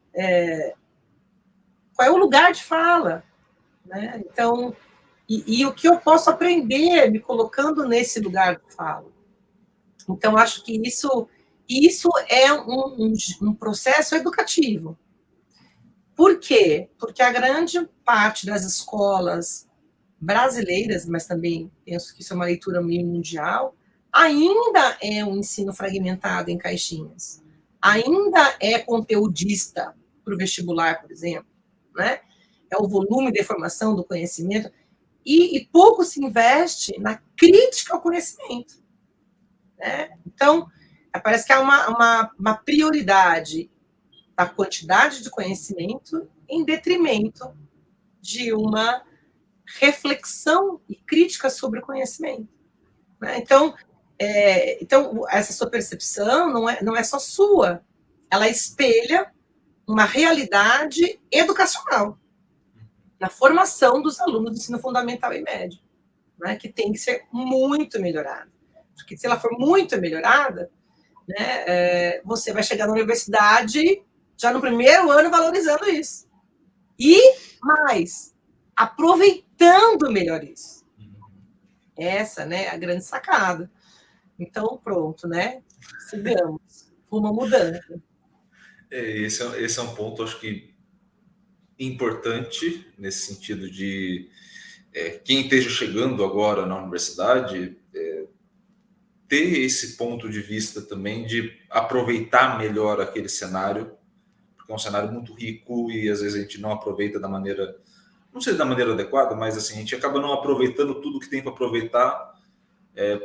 qual é o lugar de fala, né? Então, e o que eu posso aprender me colocando nesse lugar de fala. Então, acho que isso isso é um processo educativo. Por quê? Porque a grande parte das escolas brasileiras, mas também penso que isso é uma leitura meio mundial, ainda é um ensino fragmentado em caixinhas. Ainda é conteudista para o vestibular, por exemplo, né? É o volume de informação do conhecimento, e pouco se investe na crítica ao conhecimento, né? Então, parece que há uma prioridade da quantidade de conhecimento em detrimento de uma reflexão e crítica sobre o conhecimento, né? Então, essa sua percepção não é só sua, ela espelha uma realidade educacional na formação dos alunos do ensino fundamental e médio, né, que tem que ser muito melhorada. Porque se ela for muito melhorada, né, você vai chegar na universidade já no primeiro ano valorizando isso. E mais, aproveitando melhor isso. Essa, né, é a grande sacada. Então, pronto, né? Sigamos. Uma mudança. Esse é um ponto, acho que, importante, nesse sentido de quem esteja chegando agora na universidade ter esse ponto de vista também de aproveitar melhor aquele cenário, porque é um cenário muito rico e às vezes a gente não aproveita da maneira, não sei da maneira adequada, mas assim, a gente acaba não aproveitando tudo que tem para aproveitar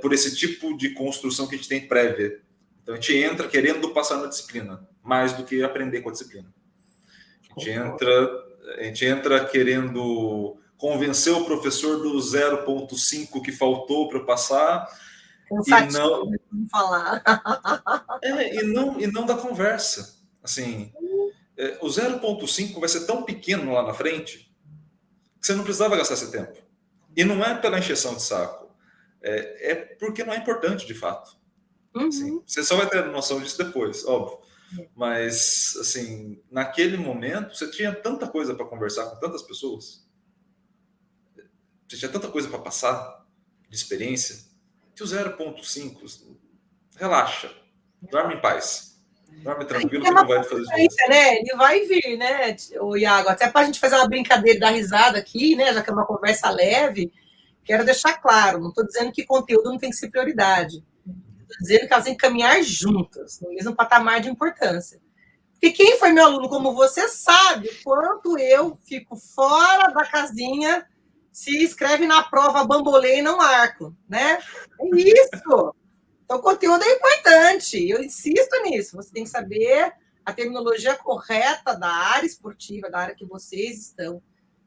por esse tipo de construção que a gente tem prévia. Então a gente entra querendo passar na disciplina, mais do que aprender com a disciplina. A gente entra querendo convencer o professor do 0,5 que faltou para passar e não falar. E não da conversa. Assim, o 0,5 vai ser tão pequeno lá na frente que você não precisava gastar esse tempo. E não é pela encheção de saco, é porque não é importante de fato. Assim, você só vai ter noção disso depois, óbvio. Mas, assim, naquele momento, você tinha tanta coisa para conversar com tantas pessoas, você tinha tanta coisa para passar de experiência, que o 0,5, relaxa, dorme em paz, dorme tranquilo que não vai te fazer diferença. Né? Ele vai vir, né, o Iago? Até para a gente fazer uma brincadeira e dar risada aqui, né, já que é uma conversa leve, quero deixar claro, não estou dizendo que conteúdo não tem que ser prioridade. Estou dizendo que elas têm que caminhar juntas, no mesmo patamar de importância. Porque quem foi meu aluno como você sabe o quanto eu fico fora da casinha se escreve na prova bambolê e não arco, né? É isso. Então, o conteúdo é importante, eu insisto nisso. Você tem que saber a terminologia correta da área esportiva, da área que vocês estão,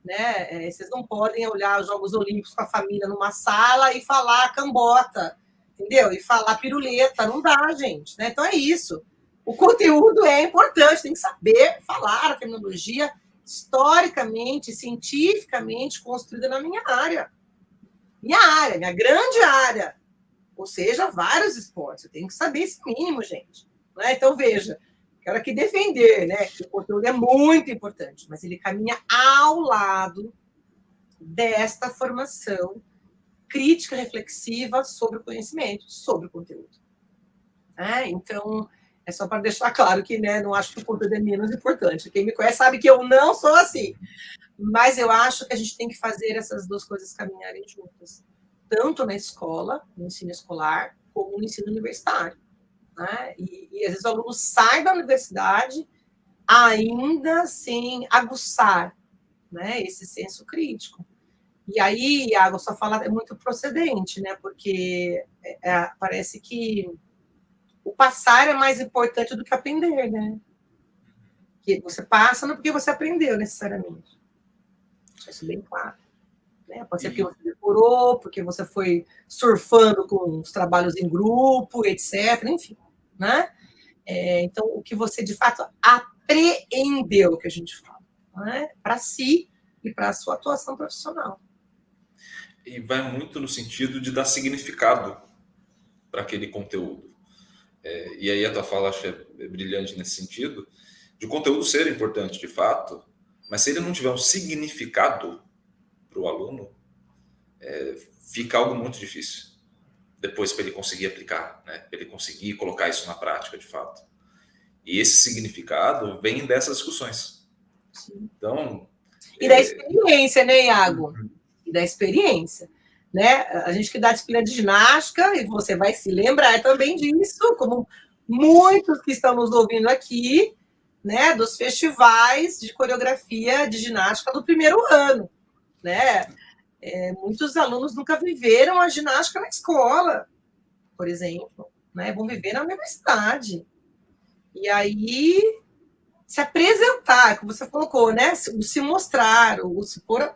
né? Vocês não podem olhar os Jogos Olímpicos com a família numa sala e falar cambota, entendeu? E falar piruleta, não dá, gente, né? Então é isso. O conteúdo é importante, tem que saber falar a terminologia historicamente, cientificamente construída na minha área. Minha grande área. Ou seja, vários esportes. Eu tenho que saber esse mínimo, gente. Né? Então, veja, quero aqui defender, né, que o conteúdo é muito importante, mas ele caminha ao lado desta formação crítica, reflexiva sobre o conhecimento, sobre o conteúdo. Então, é só para deixar claro que, né, não acho que o conteúdo é menos importante. Quem me conhece sabe que eu não sou assim. Mas eu acho que a gente tem que fazer essas duas coisas caminharem juntas. Tanto na escola, no ensino escolar, como no ensino universitário. Né? E às vezes o aluno sai da universidade ainda sem aguçar, né, esse senso crítico. E aí, Iago, sua fala é muito procedente, né? Porque parece que o passar é mais importante do que aprender, né? Que você passa não porque você aprendeu necessariamente. Isso é bem claro. Né? Pode ser porque você decorou, porque você foi surfando com os trabalhos em grupo, etc. Enfim, né? Então, o que você de fato apreendeu, que a gente fala, né? Para si e para a sua atuação profissional. E vai muito no sentido de dar significado para aquele conteúdo. E aí a tua fala acho é brilhante nesse sentido, de o conteúdo ser importante de fato, mas se ele não tiver um significado para o aluno, fica algo muito difícil. depois para ele conseguir aplicar, né? Para ele conseguir colocar isso na prática, de fato. E esse significado vem dessas discussões. Então... E da experiência, né, Iago? E da experiência. Né? A gente que dá disciplina de ginástica, e você vai se lembrar também disso, como muitos que estão nos ouvindo aqui, né, dos festivais de coreografia de ginástica do primeiro ano. Né? Muitos alunos nunca viveram a ginástica na escola, por exemplo, né? Vão viver na universidade. E aí, se apresentar, como você colocou, né? Se mostrar, o se pôr.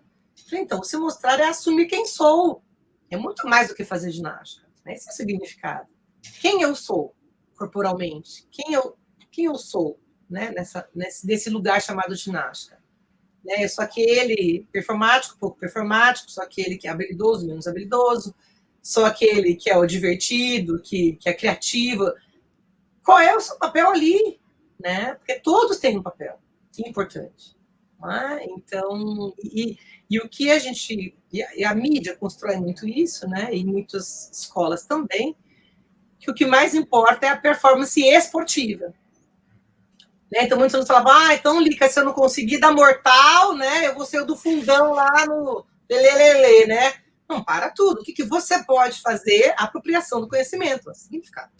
Então, se mostrar é assumir quem sou. É muito mais do que fazer ginástica. Né? Esse é o significado. Quem eu sou corporalmente? Quem eu sou, né? Nesse lugar chamado ginástica. Né? Eu sou aquele performático, pouco performático, sou aquele que é habilidoso, menos habilidoso, sou aquele que é o divertido, que é criativo. Qual é o seu papel ali? Né? Porque todos têm um papel importante. Né? Então, e o que a gente... E a mídia constrói muito isso, né? E muitas escolas também, que o que mais importa é a performance esportiva. Né? Então, muitos alunos falavam, então, Lica, se eu não conseguir dar mortal, né, eu vou ser o do fundão lá no lelelele, né? Não, para tudo. O que você pode fazer? Apropriação do conhecimento, significado.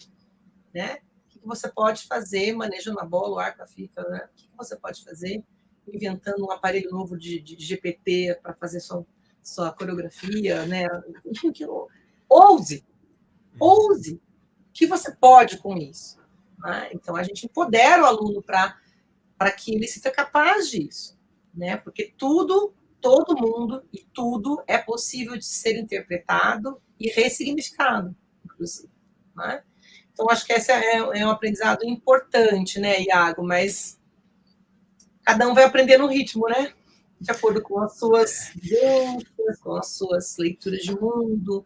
Né? O que você pode fazer manejando a bola, o arco, a fita, né? O que você pode fazer inventando um aparelho novo de GPT para fazer sua coreografia, né? Ouse. O que você pode com isso? Né? Então, a gente empodera o aluno para que ele seja capaz disso, né? Porque todo mundo e tudo é possível de ser interpretado e ressignificado, inclusive. Né? Então, acho que esse é um aprendizado importante, né, Iago? Mas cada um vai aprender no ritmo, né? De acordo com as suas vivências, com as suas leituras de mundo,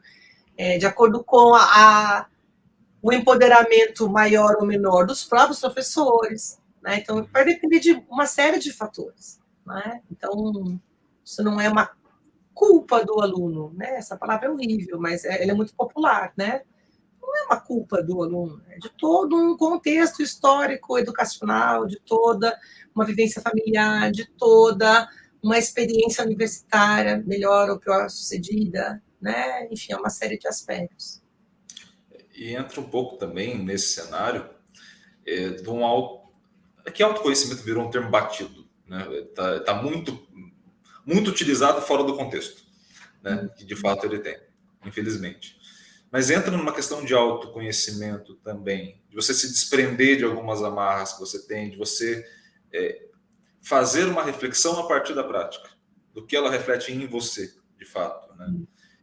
de acordo com o empoderamento maior ou menor dos próprios professores. Né? Então, vai depender de uma série de fatores. Né? Então, isso não é uma culpa do aluno. Né? Essa palavra é horrível, mas ela é muito popular. Né? Não é uma culpa do aluno, é de todo um contexto histórico, educacional, de toda uma vivência familiar, de toda uma experiência universitária, melhor ou pior sucedida. Né? Enfim, é uma série de aspectos. E entra um pouco também nesse cenário de que autoconhecimento virou um termo batido, né? Tá muito utilizado fora do contexto, né? Que de fato ele tem, infelizmente. Mas entra numa questão de autoconhecimento também, de você se desprender de algumas amarras que você tem, de você fazer uma reflexão a partir da prática, do que ela reflete em você, de fato, né?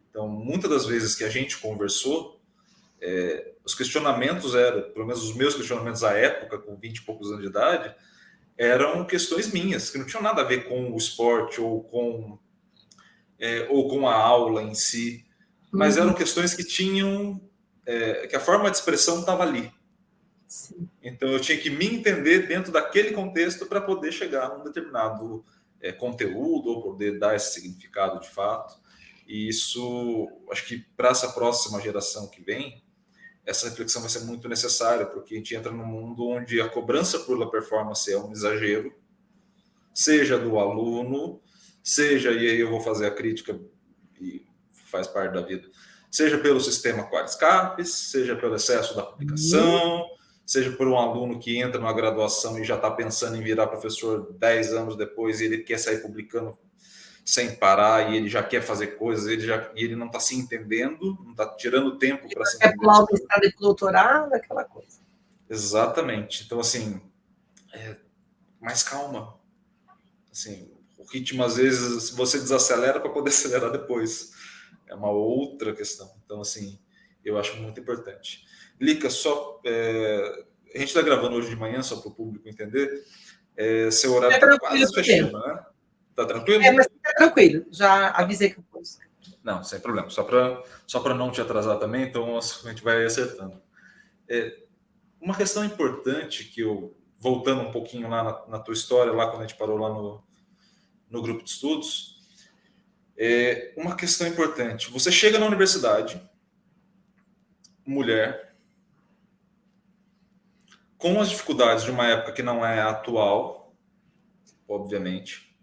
Então, muitas das vezes que a gente conversou, os questionamentos pelo menos os meus questionamentos à época, com 20 e poucos anos de idade, eram questões minhas, que não tinham nada a ver com o esporte ou com a aula em si, mas eram questões que tinham... que a forma de expressão estava ali. Sim. Então, eu tinha que me entender dentro daquele contexto para poder chegar a um determinado conteúdo ou poder dar esse significado de fato. E isso, acho que para essa próxima geração que vem, essa reflexão vai ser muito necessária, porque a gente entra num mundo onde a cobrança pela performance é um exagero, seja do aluno, seja, e aí eu vou fazer a crítica, e faz parte da vida, seja pelo sistema Qualiscapes, seja pelo excesso da publicação, seja por um aluno que entra numa graduação e já está pensando em virar professor 10 anos depois e ele quer sair publicando sem parar, e ele já quer fazer coisas, e ele não está se entendendo, não está tirando tempo para se entender. Quer pular o mestrado e doutorado, aquela coisa. Exatamente. Então, assim, mais calma. Assim, o ritmo, às vezes, você desacelera para poder acelerar depois. É uma outra questão. Então, assim, eu acho muito importante. Lica, a gente está gravando hoje de manhã, só para o público entender. Seu horário está quase fechando, né? Tá tranquilo? Mas tá tranquilo, já avisei que eu posso. Não, sem problema. Só para não te atrasar também, então a gente vai acertando. Uma questão importante que voltando um pouquinho lá na tua história, lá quando a gente parou lá no grupo de estudos, uma questão importante. Você chega na universidade mulher, com as dificuldades de uma época que não é atual, obviamente,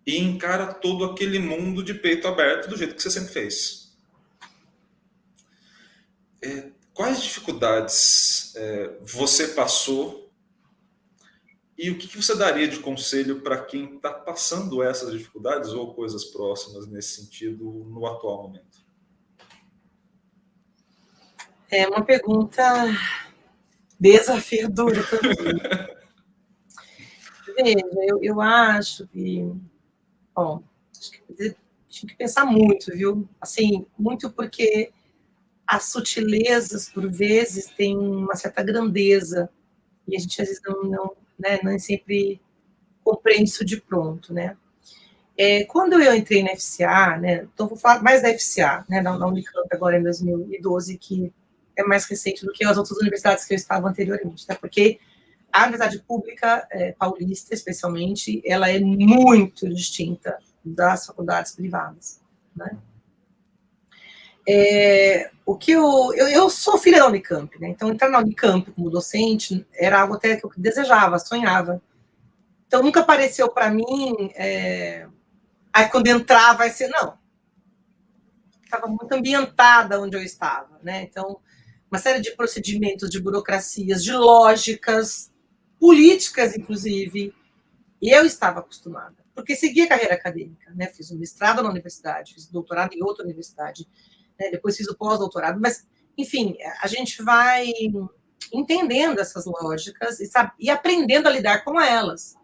e encara todo aquele mundo de peito aberto do jeito que você sempre fez. Quais dificuldades você passou e o que você daria de conselho para quem está passando essas dificuldades ou coisas próximas nesse sentido no atual momento? É uma pergunta desafiadora também. Veja, eu acho que... Bom, tinha que pensar muito, viu? Assim, muito porque as sutilezas, por vezes, têm uma certa grandeza e a gente, às vezes, não sempre compreende isso de pronto, né? Quando eu entrei na FCA, né, então vou falar mais da FCA, né, na Unicamp agora em 2012, que é mais recente do que as outras universidades que eu estava anteriormente, né, porque a universidade pública paulista, especialmente, ela é muito distinta das faculdades privadas, né? Eu sou filha da Unicamp, né? Então entrar na Unicamp como docente era algo até que eu desejava, sonhava. Então nunca apareceu para mim, aí quando entrar vai ser, não. Estava muito ambientada onde eu estava, né? Então, uma série de procedimentos, de burocracias, de lógicas, políticas, inclusive, e eu estava acostumada, porque segui a carreira acadêmica, né? Fiz um mestrado na universidade, fiz doutorado em outra universidade, né? Depois fiz o pós-doutorado, mas, enfim, a gente vai entendendo essas lógicas e aprendendo a lidar com elas.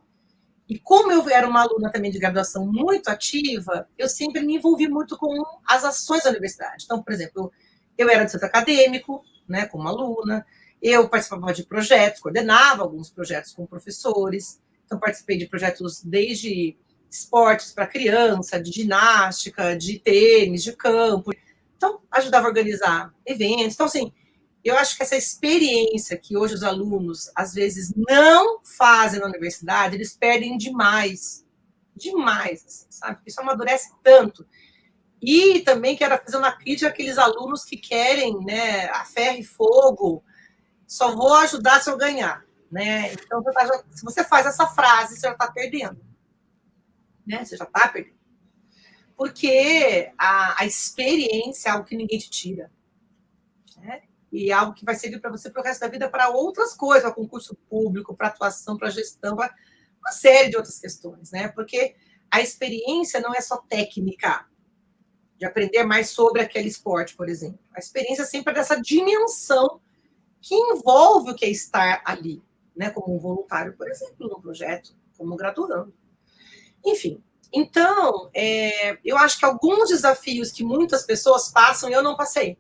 E como eu era uma aluna também de graduação muito ativa, eu sempre me envolvi muito com as ações da universidade. Então, por exemplo, eu era do centro acadêmico, né, como aluna, eu participava de projetos, coordenava alguns projetos com professores, então participei de projetos desde esportes para criança, de ginástica, de tênis, de campo. Então, ajudava a organizar eventos. Então, assim, eu acho que essa experiência que hoje os alunos, às vezes, não fazem na universidade, eles perdem demais. Demais, assim, sabe? Isso amadurece tanto. E também quero fazer uma crítica àqueles alunos que querem, né, a ferro e fogo, só vou ajudar se eu ganhar, né? Então, se você faz essa frase, você já está perdendo. Né? Você já está perdendo. Porque a experiência é algo que ninguém te tira. Né? E é algo que vai servir para você para o resto da vida, para outras coisas, para concurso público, para atuação, para gestão, para uma série de outras questões, né? Porque a experiência não é só técnica, de aprender mais sobre aquele esporte, por exemplo. A experiência sempre é dessa dimensão que envolve o que é estar ali, né? Como um voluntário, por exemplo, num projeto, como um graduando. Enfim, então, eu acho que alguns desafios que muitas pessoas passam, eu não passei.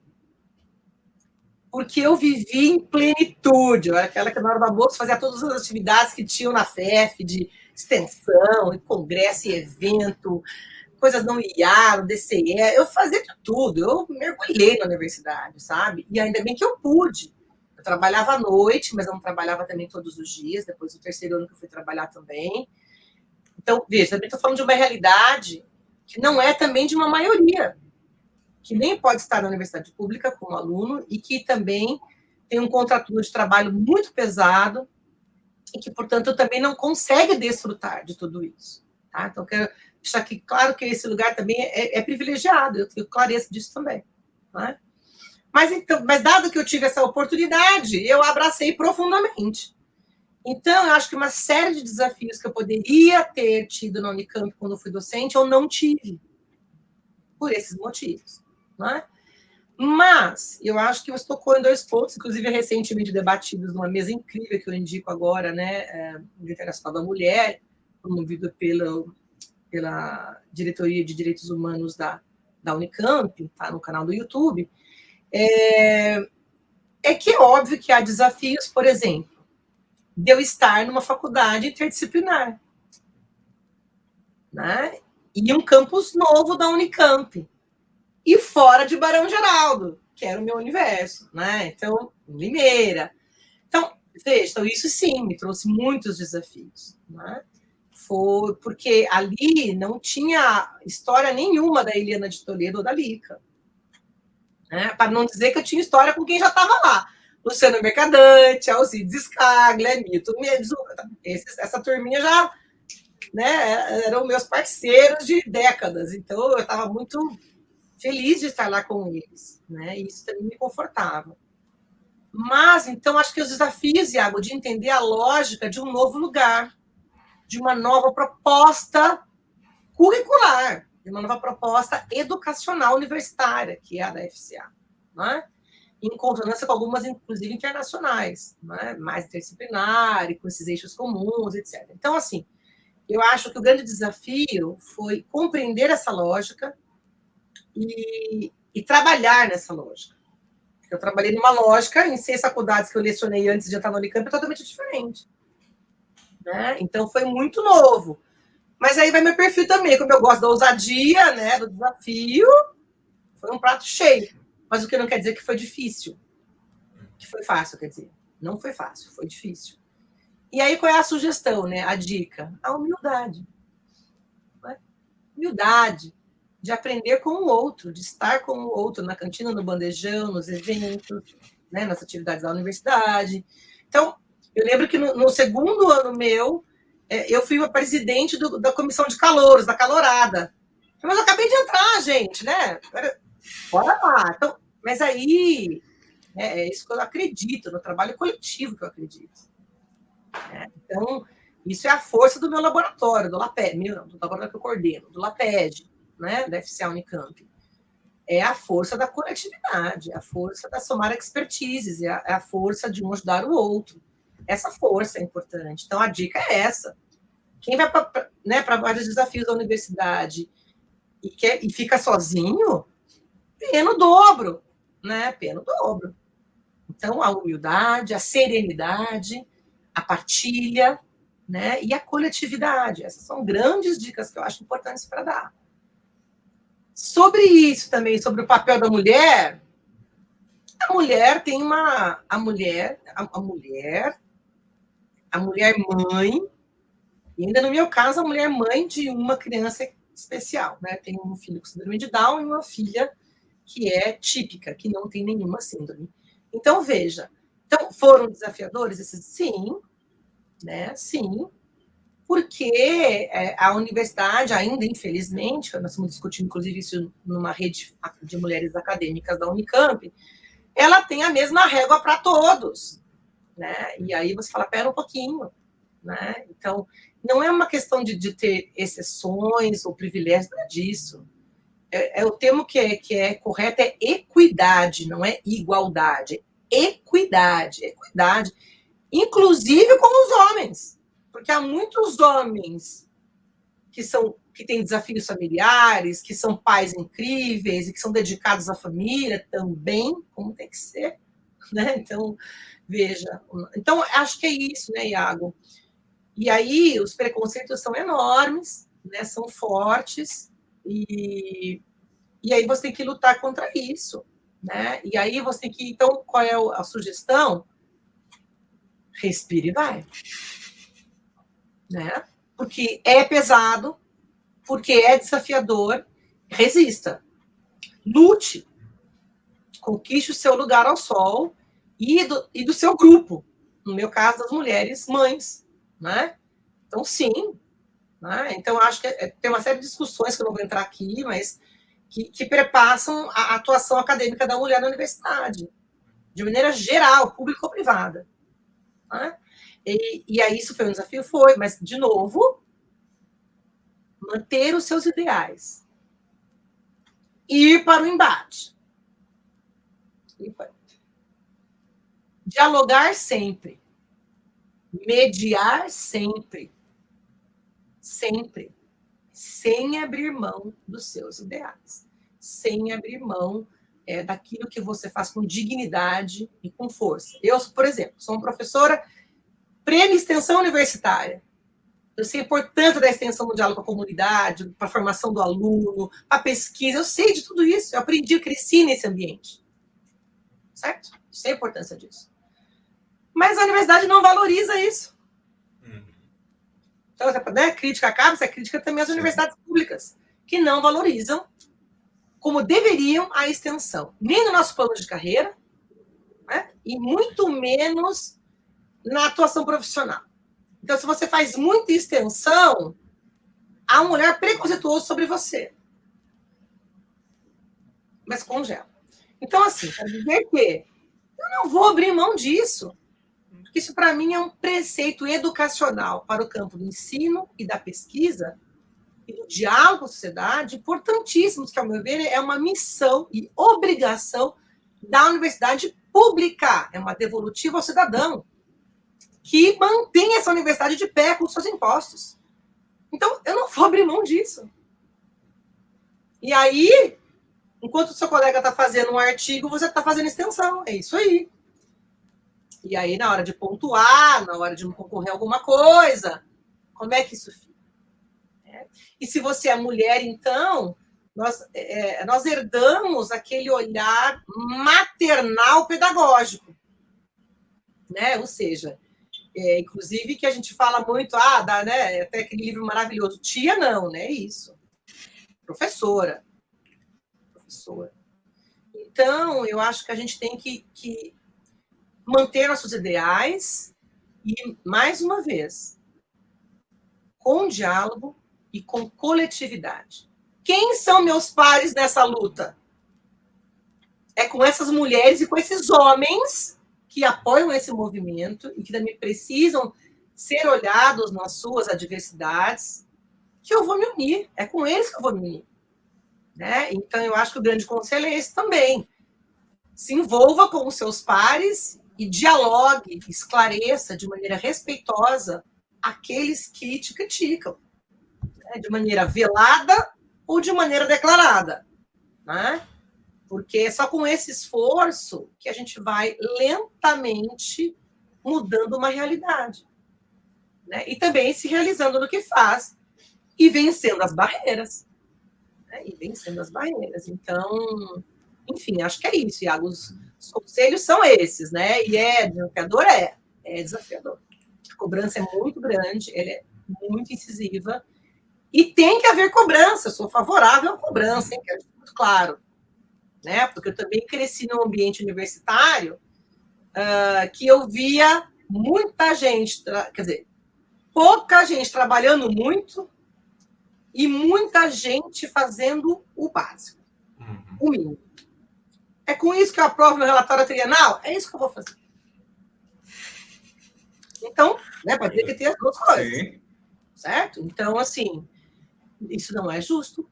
Porque eu vivi em plenitude. Eu era aquela que, na hora do almoço, fazia todas as atividades que tinham na FEF, de extensão, e congresso e evento, coisas não IA, DCE. Eu fazia de tudo. Eu mergulhei na universidade, sabe? E ainda bem que eu pude. Eu trabalhava à noite, mas eu não trabalhava também todos os dias. Depois do terceiro ano que eu fui trabalhar também. Então, veja, também estou falando de uma realidade que não é também de uma maioria, que nem pode estar na universidade pública como aluno e que também tem um contraturno de trabalho muito pesado e que, portanto, também não consegue desfrutar de tudo isso. Tá? Então, quero deixar aqui claro que esse lugar também é privilegiado, eu tenho clareza disso também. Né? Mas, dado que eu tive essa oportunidade, eu abracei profundamente. Então, eu acho que uma série de desafios que eu poderia ter tido na Unicamp quando eu fui docente, eu não tive, por esses motivos. Né? Mas eu acho que você tocou em dois pontos, inclusive recentemente debatidos numa mesa incrível que eu indico agora, né, do Internacional da Mulher, promovido pela Diretoria de Direitos Humanos da Unicamp, tá no canal do YouTube. É que é óbvio que há desafios, por exemplo, de eu estar numa faculdade interdisciplinar, né? E um campus novo da Unicamp, e fora de Barão Geraldo, que era o meu universo, né? Então, Limeira. Então, veja, então isso sim me trouxe muitos desafios, né? Foi porque ali não tinha história nenhuma da Eliana de Toledo ou da Lica. né? Para não dizer que eu tinha história com quem já estava lá. Luciano Mercadante, Alcides Scaglia, Milton Medzuca. Essa turminha já, né, eram meus parceiros de décadas. Então, eu estava muito feliz de estar lá com eles, né? E isso também me confortava. Mas, então, acho que os desafios, Iago, de entender a lógica de um novo lugar, de uma nova proposta curricular, de uma nova proposta educacional universitária, que é a da FCA, né? Em consonância com algumas, inclusive, internacionais, né? Mais interdisciplinar, com esses eixos comuns, etc. Então, assim, eu acho que o grande desafio foi compreender essa lógica e trabalhar nessa lógica. Eu trabalhei numa lógica em 6 faculdades que eu lecionei antes de entrar no Unicamp, é totalmente diferente. Né? Então, foi muito novo. Mas aí vai meu perfil também, como eu gosto da ousadia, né, do desafio, foi um prato cheio. Mas o que não quer dizer que foi difícil. Que foi fácil, quer dizer. Não foi fácil, foi difícil. E aí, qual é a sugestão, né? A dica? A humildade. Né? Humildade de aprender com o outro, de estar com o outro na cantina, no bandejão, nos eventos, né, nas atividades da universidade. Então, eu lembro que no segundo ano meu, eu fui uma presidente da comissão de calouros, da calorada. Mas eu acabei de entrar, gente, né? Bora lá. Então, mas aí, é isso que eu acredito, no trabalho coletivo que eu acredito. Então, isso é a força do meu laboratório, do LAPED, do laboratório que eu coordeno, do LAPED, né, da FCA Unicamp. É a força da coletividade, é a força da somar expertises, é a força de um ajudar o outro. Essa força é importante. Então, a dica é essa. Quem vai para vários desafios da universidade e fica sozinho, pena o dobro, né? Pena o dobro. Então, a humildade, a serenidade, a partilha, né? E a coletividade. Essas são grandes dicas que eu acho importantes para dar. Sobre isso também, sobre o papel da mulher, a mulher tem uma... A mulher mãe, e ainda no meu caso, a mulher mãe de uma criança especial, né? Tem um filho com síndrome de Down e uma filha que é típica, que não tem nenhuma síndrome. Então, veja, então, foram desafiadores esses? Sim, né? Sim, porque a universidade ainda, infelizmente, nós estamos discutindo, inclusive, isso numa rede de mulheres acadêmicas da Unicamp, ela tem a mesma régua para todos, né? E aí você fala, pera um pouquinho, né? Então, não é uma questão de ter exceções ou privilégios, nada disso. O termo que é correto é equidade, não é igualdade. Equidade, inclusive com os homens. Porque há muitos homens que têm desafios familiares, que são pais incríveis e que são dedicados à família também, como tem que ser, né? Então, veja. Então, acho que é isso, né, Iago? E aí, os preconceitos são enormes, né? São fortes, e aí você tem que lutar contra isso, né? E aí você tem que... Então, qual é a sugestão? Respire e vai. Né? Porque é pesado, porque é desafiador, resista. Lute. Conquiste o seu lugar ao sol e do seu grupo. No meu caso, das mulheres mães. Né? Então, sim. Né? Então, acho que tem uma série de discussões que eu não vou entrar aqui, mas que perpassam a atuação acadêmica da mulher na universidade, de maneira geral, pública ou privada. Né? E aí isso foi um desafio? Foi, mas, de novo, manter os seus ideais. Ir para o embate. Dialogar sempre. Mediar sempre. Sempre. Sem abrir mão dos seus ideais. Sem abrir mão daquilo que você faz com dignidade e com força. Eu, por exemplo, sou uma professora prêmio extensão universitária. Eu sei a importância da extensão do diálogo com a comunidade, para a formação do aluno, para a pesquisa. Eu sei de tudo isso. Eu aprendi, eu cresci nesse ambiente. Certo? Eu sei a importância disso. Mas a universidade não valoriza isso. Então, né, crítica acaba, essa crítica também às universidades públicas, que não valorizam como deveriam a extensão, nem no nosso plano de carreira, né? E muito menos na atuação profissional. Então, se você faz muita extensão, há um olhar preconceituoso sobre você. Mas congela. Então, assim, para dizer que eu não vou abrir mão disso, porque isso, para mim, é um preceito educacional para o campo do ensino e da pesquisa e do diálogo com a sociedade, importantíssimos, que, ao meu ver, é uma missão e obrigação da universidade pública, é uma devolutiva ao cidadão, que mantém essa universidade de pé com os seus impostos. Então, eu não vou abrir mão disso. E aí, enquanto o seu colega está fazendo um artigo, você está fazendo extensão. É isso aí. E aí, na hora de pontuar, na hora de concorrer a alguma coisa, como é que isso fica? E se você é mulher, então, nós herdamos aquele olhar maternal pedagógico, né? Ou seja, inclusive que a gente fala muito, né, até aquele livro maravilhoso, tia não, né? Isso. Professora. Então, eu acho que a gente tem que manter nossos ideais e, mais uma vez, com diálogo e com coletividade. Quem são meus pares nessa luta? É com essas mulheres e com esses homens que apoiam esse movimento e que também precisam ser olhados nas suas adversidades, que eu vou me unir. É com eles que eu vou me unir. Né? Então, eu acho que o grande conselho é esse também. Se envolva com os seus pares e dialogue, esclareça de maneira respeitosa aqueles que te criticam, né? De maneira velada ou de maneira declarada, né? Porque é só com esse esforço que a gente vai lentamente mudando uma realidade, né? E também se realizando no que faz e vencendo as barreiras. Né? Então, enfim, acho que é isso, Iago. Os conselhos são esses, né? E desafiador, é desafiador. A cobrança é muito grande, ela é muito incisiva. E tem que haver cobrança, eu sou favorável à cobrança, hein? Quero ser muito claro. Né? Porque eu também cresci num ambiente universitário que eu via muita gente, quer dizer, pouca gente trabalhando muito e muita gente fazendo o básico, o mínimo. É com isso que eu aprovo meu relatório trienal? É isso que eu vou fazer. Então, né, pode dizer que tem as duas coisas. Sim. Certo? Então, assim, isso não é justo.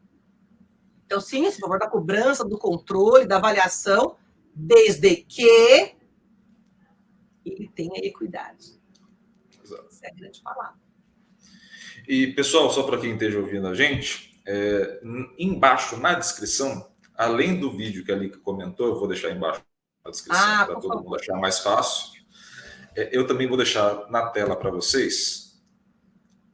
Então, sim, a favor da cobrança, do controle, da avaliação, desde que ele tenha equidade. Exato. Essa é a grande palavra. E, pessoal, só para quem esteja ouvindo a gente, embaixo na descrição, além do vídeo que a Lica comentou, eu vou deixar embaixo na descrição para todo mundo achar mais fácil. Eu também vou deixar na tela para vocês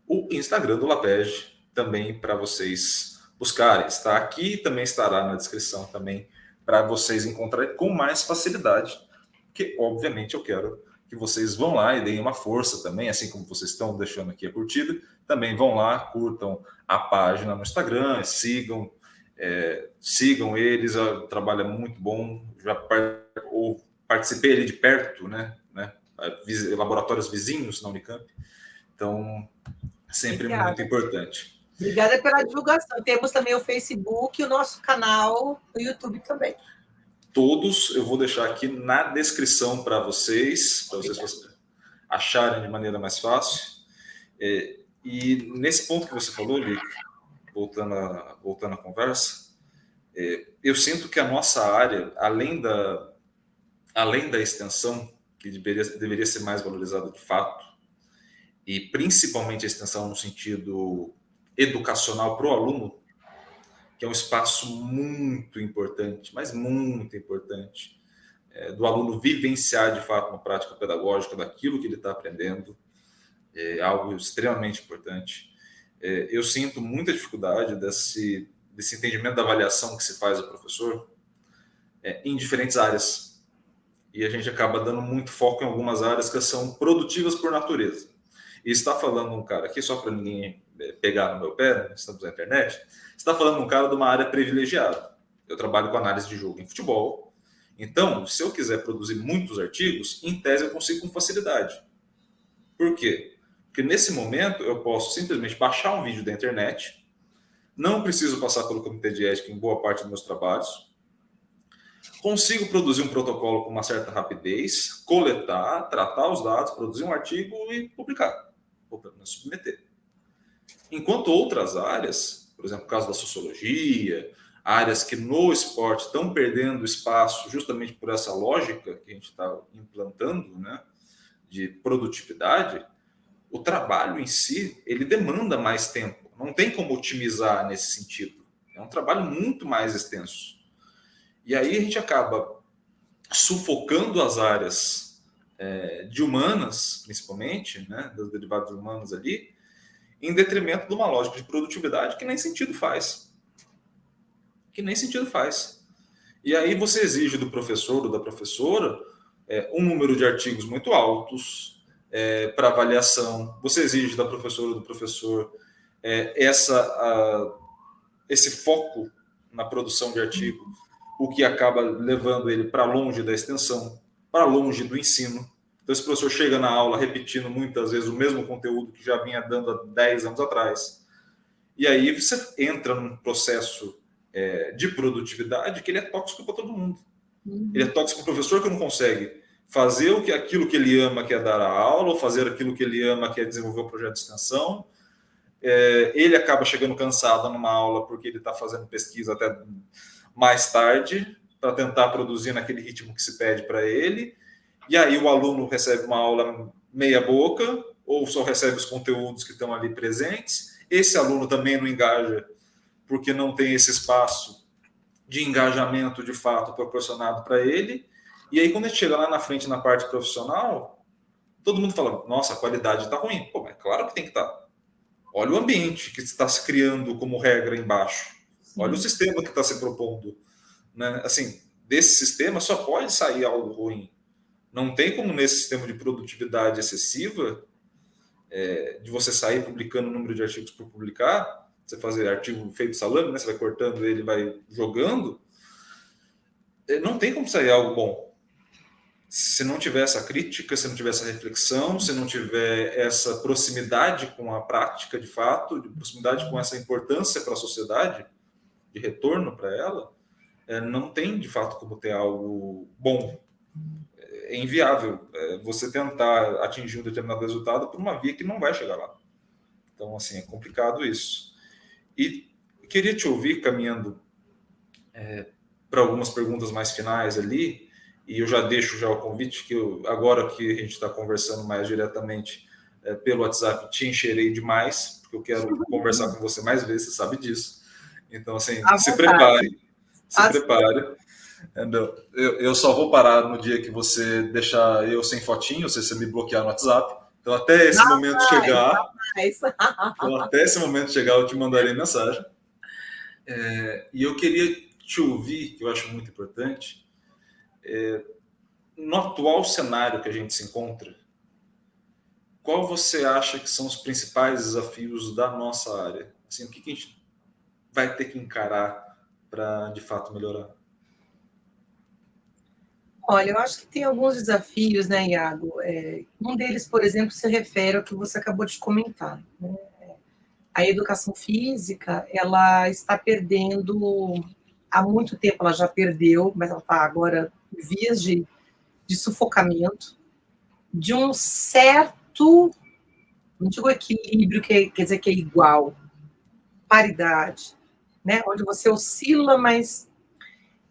o Instagram do LAPEG, também para vocês buscarem. Está aqui e também estará na descrição também para vocês encontrarem com mais facilidade, porque, obviamente, eu quero que vocês vão lá e deem uma força também, assim como vocês estão deixando aqui a curtida, também vão lá, curtam a página no Instagram, sigam eles, o trabalho é muito bom, já participei ali de perto, né, laboratórios vizinhos na Unicamp, então sempre muito importante. Obrigada pela divulgação. Temos também o Facebook e o nosso canal no YouTube também. Todos eu vou deixar aqui na descrição para vocês acharem de maneira mais fácil. E nesse ponto que você falou, Lica, voltando à conversa, eu sinto que a nossa área, além da extensão, que deveria ser mais valorizada de fato, e principalmente a extensão no sentido educacional para o aluno, que é um espaço muito importante, mas muito importante, do aluno vivenciar de fato uma prática pedagógica daquilo que ele está aprendendo, é algo extremamente importante. Eu sinto muita dificuldade desse entendimento da avaliação que se faz ao professor em diferentes áreas. E a gente acaba dando muito foco em algumas áreas que são produtivas por natureza. E está falando um cara aqui, só para ninguém pegar no meu pé, estamos na internet, está falando um cara de uma área privilegiada. Eu trabalho com análise de jogo em futebol. Então, se eu quiser produzir muitos artigos, em tese eu consigo com facilidade. Por quê? Porque nesse momento eu posso simplesmente baixar um vídeo da internet, não preciso passar pelo comitê de ética em boa parte dos meus trabalhos, consigo produzir um protocolo com uma certa rapidez, coletar, tratar os dados, produzir um artigo e publicar, ou pelo menos submeter. Enquanto outras áreas, por exemplo, o caso da sociologia, áreas que no esporte estão perdendo espaço justamente por essa lógica que a gente está implantando, né, de produtividade, o trabalho em si, ele demanda mais tempo. Não tem como otimizar nesse sentido. É um trabalho muito mais extenso. E aí a gente acaba sufocando as áreas de humanas, principalmente, né, das derivadas humanas ali, em detrimento de uma lógica de produtividade que nem sentido faz. E aí você exige do professor ou da professora um número de artigos muito altos para avaliação. Você exige da professora ou do professor esse foco na produção de artigo, o que acaba levando ele para longe da extensão, para longe do ensino. Então, esse professor chega na aula repetindo muitas vezes o mesmo conteúdo que já vinha dando há 10 anos atrás. E aí você entra num processo de produtividade que ele é tóxico para todo mundo. Ele é tóxico para o professor que não consegue fazer aquilo que ele ama, que é dar a aula, ou fazer aquilo que ele ama, que é desenvolver o projeto de extensão. Ele acaba chegando cansado numa aula porque ele está fazendo pesquisa até mais tarde para tentar produzir naquele ritmo que se pede para ele. E aí o aluno recebe uma aula meia boca ou só recebe os conteúdos que estão ali presentes. Esse aluno também não engaja porque não tem esse espaço de engajamento de fato proporcionado para ele. E aí, quando a gente chega lá na frente, na parte profissional, todo mundo fala, nossa, a qualidade está ruim. Pô, mas claro que tem que estar. Olha o ambiente que está se criando como regra embaixo. Sim. Olha o sistema que está se propondo. Né? Assim, desse sistema só pode sair algo ruim. Não tem como nesse sistema de produtividade excessiva, de você sair publicando o número de artigos por publicar, você fazer artigo feito salame, né? Você vai cortando ele, vai jogando. Não tem como sair algo bom. Se não tiver essa crítica, se não tiver essa reflexão, se não tiver essa proximidade com a prática de fato, de proximidade com essa importância para a sociedade, de retorno para ela, não tem de fato como ter algo bom. É inviável você tentar atingir um determinado resultado por uma via que não vai chegar lá. Então, assim, é complicado isso. E queria te ouvir, caminhando para algumas perguntas mais finais ali, e eu já deixo já o convite, que agora que a gente está conversando mais diretamente pelo WhatsApp, te encherei demais, porque eu quero conversar com você mais vezes, você sabe disso. Então, assim, se prepare. Eu só vou parar no dia que você deixar eu sem fotinho, se você me bloquear no WhatsApp. Então, até esse momento chegar... Então, até esse momento chegar, eu te mandarei mensagem. E eu queria te ouvir, que eu acho muito importante, no atual cenário que a gente se encontra, qual você acha que são os principais desafios da nossa área? Assim, o que a gente vai ter que encarar para, de fato, melhorar? Olha, eu acho que tem alguns desafios, né, Iago? Um deles, por exemplo, se refere ao que você acabou de comentar, né? A educação física, ela está perdendo, há muito tempo ela já perdeu, mas ela está agora em vias de sufocamento, de um certo, não digo equilíbrio, que quer dizer que é igual, paridade, né? Onde você oscila, mas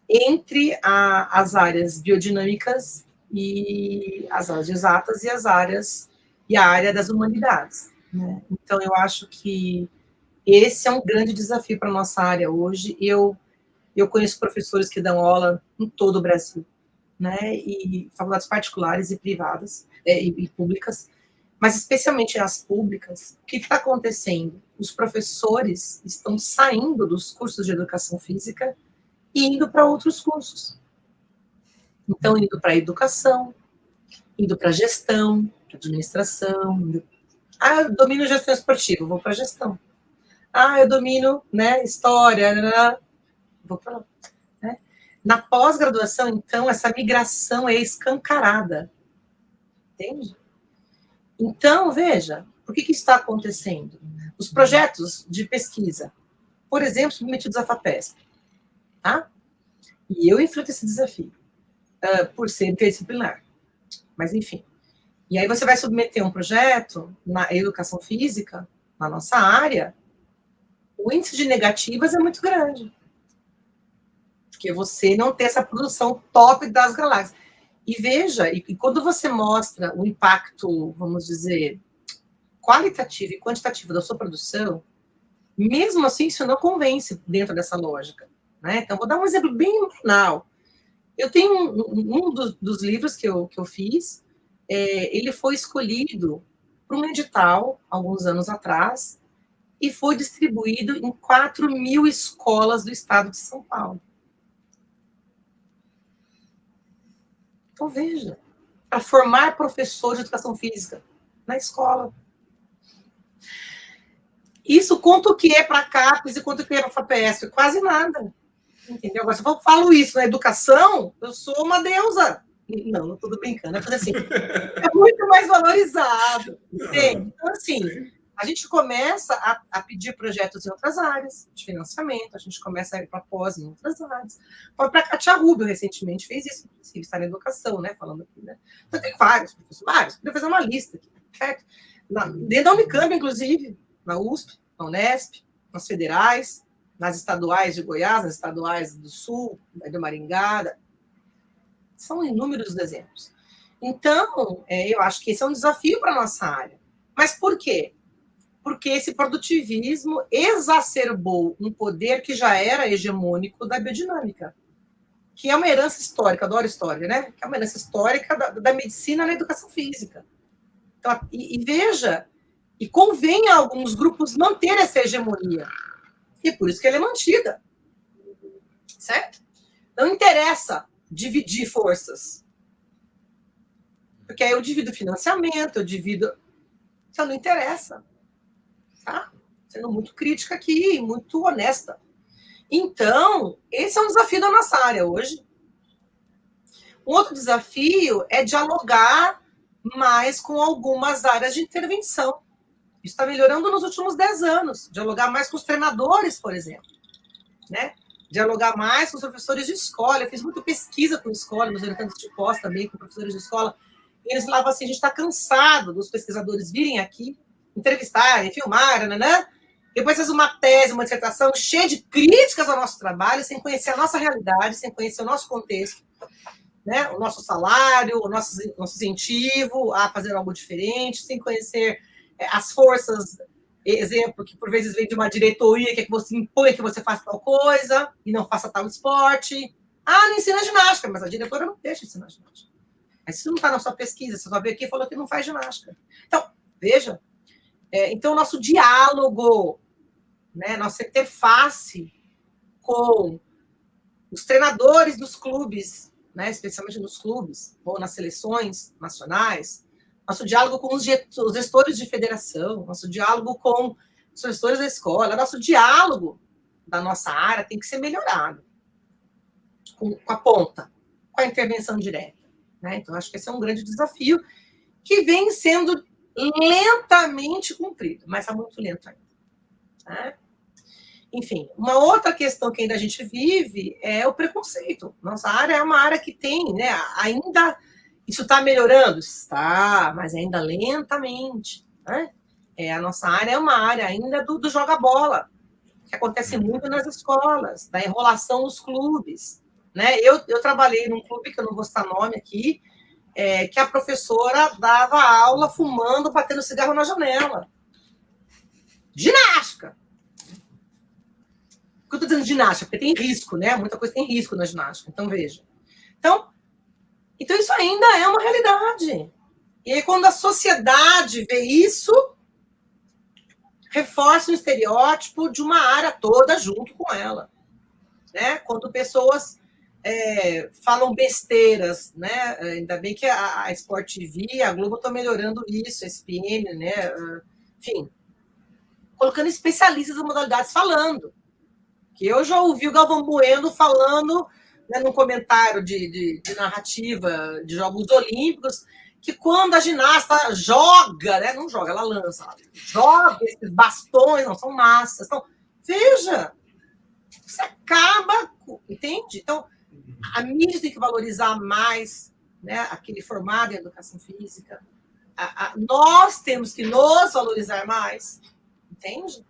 entre as áreas biodinâmicas e as áreas exatas e a área das humanidades, né? Então, eu acho que esse é um grande desafio para a nossa área hoje. Eu conheço professores que dão aula em todo o Brasil, né? E faculdades particulares e privadas, e públicas, mas especialmente as públicas. O que está acontecendo? Os professores estão saindo dos cursos de educação física e indo para outros cursos. Então, indo para a educação, indo para a gestão, para administração. Eu domino gestão esportiva, vou para a gestão. Eu domino, né, história, vou para lá. Na pós-graduação, então, essa migração é escancarada. Entende? Então, veja, por que isso está acontecendo? Os projetos de pesquisa, por exemplo, submetidos à FAPESP, tá? E eu enfrento esse desafio, por ser interdisciplinar. Mas, enfim. E aí você vai submeter um projeto na educação física, na nossa área, o índice de negativas é muito grande. Porque você não tem essa produção top das galáxias. E veja, e quando você mostra o impacto, vamos dizer, qualitativo e quantitativo da sua produção, mesmo assim, isso não convence dentro dessa lógica. Né? Então, vou dar um exemplo bem banal. Eu tenho um dos livros que eu fiz, ele foi escolhido para um edital, alguns anos atrás, e foi distribuído em 4.000 escolas do estado de São Paulo. Então, veja, para formar professor de educação física na escola. Isso quanto que é para a CAPES e quanto que é para a FAPESP? Quase nada. Entendeu? Agora, se eu falo isso na educação, eu sou uma deusa. Não, não estou brincando. Mas, assim, é muito mais valorizado. Entende? Então, assim, a gente começa a pedir projetos em outras áreas de financiamento, a gente começa a ir para pós em outras áreas. Para a Katia Rubio, recentemente, fez isso, inclusive, está na educação, né? Falando aqui, né? Então, tem vários professores, podia fazer uma lista aqui, certo? Dentro da Unicamp, inclusive, na USP, na Unesp, nas federais, nas estaduais de Goiás, nas estaduais do Sul, de Maringá. São inúmeros exemplos. Então, eu acho que esse é um desafio para a nossa área. Mas por quê? Porque esse produtivismo exacerbou um poder que já era hegemônico da biodinâmica, que é uma herança histórica, adoro história, né? Que é uma herança histórica da medicina na educação física. Então, e veja, e convém a alguns grupos manter essa hegemonia. E por isso que ela é mantida. Certo? Não interessa dividir forças. Porque aí eu divido financiamento, eu divido... Então, não interessa. Tá? Sendo muito crítica aqui, muito honesta. Então, esse é um desafio da nossa área hoje. Um outro desafio é dialogar mais com algumas áreas de intervenção. Isso está melhorando nos últimos 10 anos. Dialogar mais com os treinadores, por exemplo. Né? Dialogar mais com os professores de escola. Eu fiz muita pesquisa com escola, nos orientantes de pós também, com professores de escola. E eles falavam assim, a gente está cansado dos pesquisadores virem aqui, entrevistarem, filmarem, né? Depois faz uma tese, uma dissertação cheia de críticas ao nosso trabalho, sem conhecer a nossa realidade, sem conhecer o nosso contexto, né? O nosso salário, o nosso incentivo a fazer algo diferente, sem conhecer as forças, exemplo, que por vezes vem de uma diretoria que é que você impõe que você faça tal coisa e não faça tal esporte. Ah, não ensina ginástica, mas a diretora não deixa de ensinar ginástica. Mas isso não está na sua pesquisa, você só veio aqui e falou que não faz ginástica. Então, veja, então o nosso diálogo, né, nossa interface com os treinadores dos clubes, né, especialmente nos clubes, ou nas seleções nacionais, nosso diálogo com os gestores de federação, nosso diálogo com os professores da escola, nosso diálogo da nossa área tem que ser melhorado com a ponta, com a intervenção direta. Né? Então, acho que esse é um grande desafio que vem sendo lentamente cumprido, mas está muito lento ainda. Né? Enfim, uma outra questão que ainda a gente vive é o preconceito. Nossa área é uma área que tem, né, ainda... Isso está melhorando? Está, mas ainda lentamente. Né? A nossa área é uma área ainda do joga-bola, que acontece muito nas escolas, da enrolação nos clubes. Né? Eu trabalhei num clube, que eu não vou citar nome aqui, que a professora dava aula fumando, batendo cigarro na janela. Ginástica! Por que eu estou dizendo ginástica? Porque tem risco, né? Muita coisa tem risco na ginástica. Então, veja. Então, isso ainda é uma realidade. E aí, quando a sociedade vê isso, reforça o estereótipo de uma área toda junto com ela. Né? Quando pessoas falam besteiras, né? Ainda bem que a Sport TV, a Globo estão melhorando isso, a SPN, né? Enfim, colocando especialistas em modalidades falando. Que eu já ouvi o Galvão Bueno falando né, num comentário de narrativa de Jogos Olímpicos, que quando a ginasta joga, né, não joga, ela lança, ela joga esses bastões, não são massas. Então, veja, você acaba, entende? Então, a mídia tem que valorizar mais, né, aquele formado em educação física. Nós temos que nos valorizar mais, entende?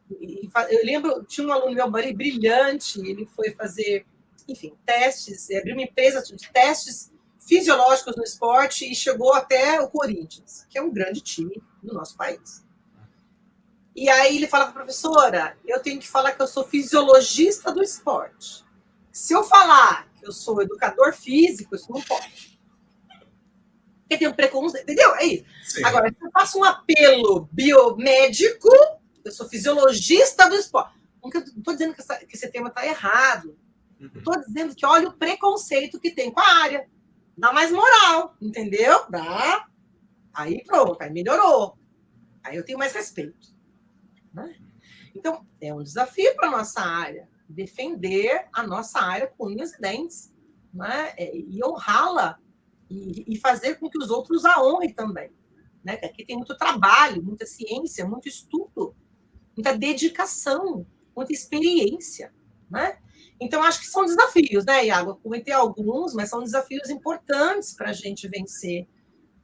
Eu lembro, tinha um aluno meu brilhante, ele foi fazer, enfim, testes, abriu uma empresa de testes fisiológicos no esporte e chegou até o Corinthians, que é um grande time do nosso país. E aí ele fala para a professora, eu tenho que falar que eu sou fisiologista do esporte. Se eu falar que eu sou educador físico, isso não pode. Porque tem um preconceito, entendeu? É isso. Sim. Agora, se eu faço um apelo biomédico, eu sou fisiologista do esporte. Não estou dizendo que esse tema está errado. Estou dizendo que olha o preconceito que tem com a área. Dá mais moral, entendeu? Dá. Aí pronto, aí melhorou. Aí eu tenho mais respeito. Né? Então, é um desafio para a nossa área. Defender a nossa área com unhas e dentes. Né? E honrá-la. E fazer com que os outros a honrem também. Né? Aqui tem muito trabalho, muita ciência, muito estudo, muita dedicação, muita experiência. Né? Então, acho que são desafios, né, Iago? Eu comentei alguns, mas são desafios importantes para a gente vencer,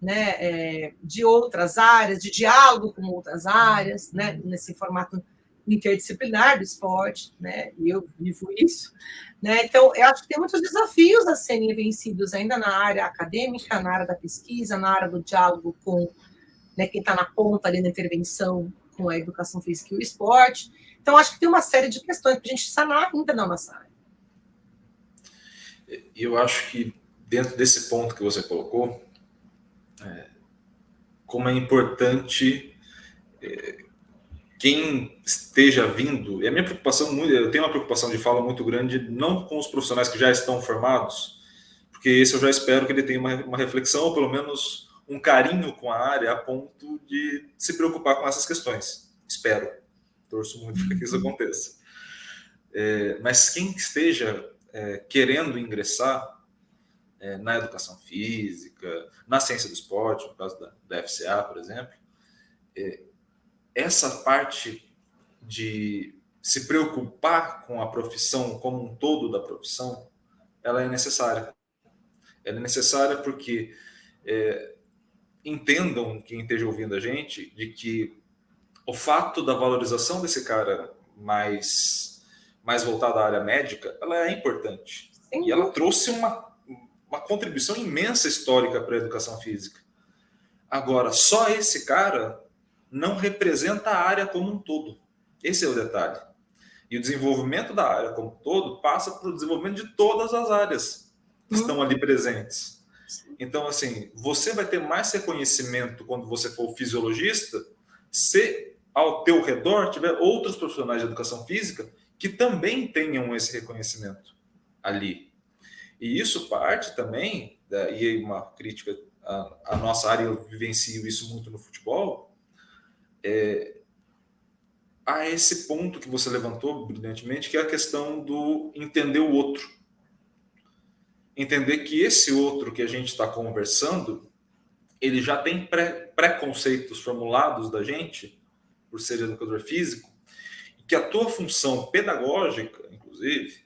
né? De outras áreas, de diálogo com outras áreas, né? Nesse formato interdisciplinar do esporte, né? E eu vivo isso, né? Então, eu acho que tem muitos desafios a serem vencidos ainda na área acadêmica, na área da pesquisa, na área do diálogo com, né, quem está na ponta ali na intervenção com a educação física e o esporte. Então, acho que tem uma série de questões para a gente sanar ainda na nossa área. Eu acho que dentro desse ponto que você colocou, como é importante quem esteja vindo, e a minha preocupação, eu tenho uma preocupação de fala muito grande, não com os profissionais que já estão formados, porque esse eu já espero que ele tenha uma reflexão, ou pelo menos um carinho com a área, a ponto de se preocupar com essas questões. Espero. Torço muito para que isso aconteça. Mas quem esteja querendo ingressar na educação física, na ciência do esporte, no caso da FCA, por exemplo, essa parte de se preocupar com a profissão como um todo da profissão, ela é necessária. Ela é necessária porque entendam, quem esteja ouvindo a gente, de que o fato da valorização desse cara mais voltada à área médica, ela é importante. Sim. E ela trouxe uma contribuição imensa histórica para a educação física. Agora, só esse cara não representa a área como um todo. Esse é o detalhe. E o desenvolvimento da área como um todo passa pelo desenvolvimento de todas as áreas que estão ali presentes. Então, assim, você vai ter mais reconhecimento quando você for fisiologista se ao teu redor tiver outros profissionais de educação física que também tenham esse reconhecimento ali. E isso parte também, e uma crítica à nossa área, eu vivencio isso muito no futebol, a esse ponto que você levantou brilhantemente, que é a questão do entender o outro. Entender que esse outro que a gente está conversando, ele já tem preconceitos formulados da gente, por ser educador físico, e que a tua função pedagógica, inclusive,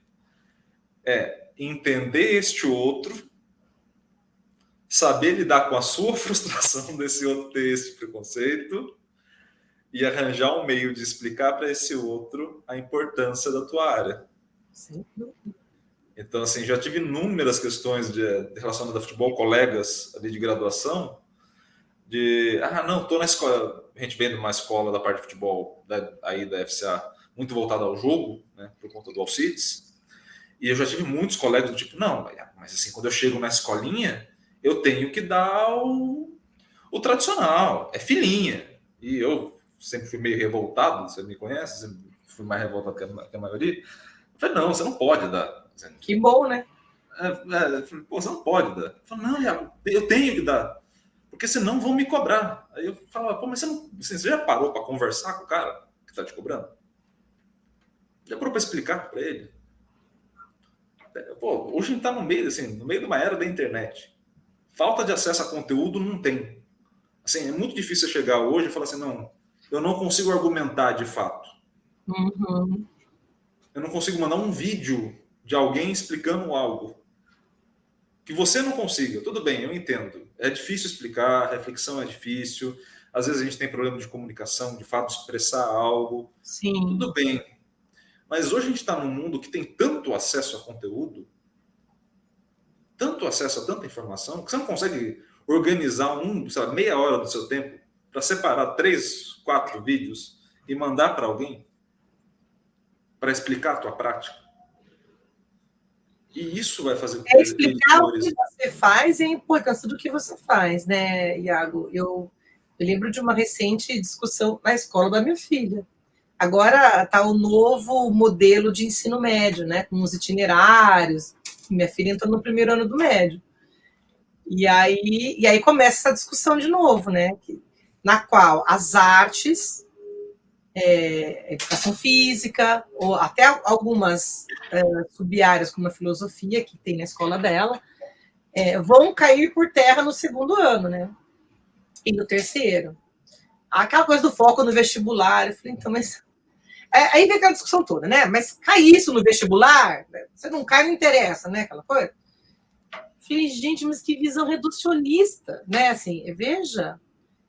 é entender este outro, saber lidar com a sua frustração desse outro ter esse preconceito e arranjar um meio de explicar para esse outro a importância da tua área. Sim. Então, assim, já tive inúmeras questões relacionadas a futebol, colegas ali de graduação, não, estou na escola, a gente vem de uma escola da parte de futebol aí da FCA, muito voltada ao jogo, né, por conta do Alcides, e eu já tive muitos colegas do tipo, não, mas assim, quando eu chego na escolinha, eu tenho que dar o tradicional, é filhinha, e eu sempre fui meio revoltado, você me conhece, sempre fui mais revoltado que a maioria, eu falei, não, você não pode dar. Que bom, né? Você não pode dar. Eu falei, não, eu tenho que dar, porque senão vão me cobrar. Aí eu falava, mas você já parou para conversar com o cara que está te cobrando? Já parou para explicar para ele? Pô, hoje a gente está no meio de uma era da internet. Falta de acesso a conteúdo não tem. Assim, é muito difícil chegar hoje e falar assim, não, eu não consigo argumentar de fato. Uhum. Eu não consigo mandar um vídeo de alguém explicando algo. Que você não consiga, tudo bem, eu entendo. É difícil explicar, a reflexão é difícil. Às vezes a gente tem problema de comunicação, de fato expressar algo. Sim. Tudo bem. Mas hoje a gente está num mundo que tem tanto acesso a conteúdo, tanto acesso a tanta informação, que você não consegue organizar meia hora do seu tempo para separar 3, 4 vídeos e mandar para alguém para explicar a tua prática. E isso vai fazer com que explicar o que você faz e a importância do que você faz, né, Iago? Eu lembro de uma recente discussão na escola da minha filha. Agora está o novo modelo de ensino médio, né, com os itinerários. Minha filha entrou no primeiro ano do médio. E aí começa essa discussão de novo, né, na qual as artes, educação física, ou até algumas sub-áreas, como a filosofia, que tem na escola dela, vão cair por terra no segundo ano, né? E no terceiro. Aquela coisa do foco no vestibular, eu falei, então, mas... Aí vem aquela discussão toda, né? Mas cai isso no vestibular? Você não cai, não interessa, né? Aquela coisa. Eu falei, gente, mas que visão reducionista, né? Assim, veja,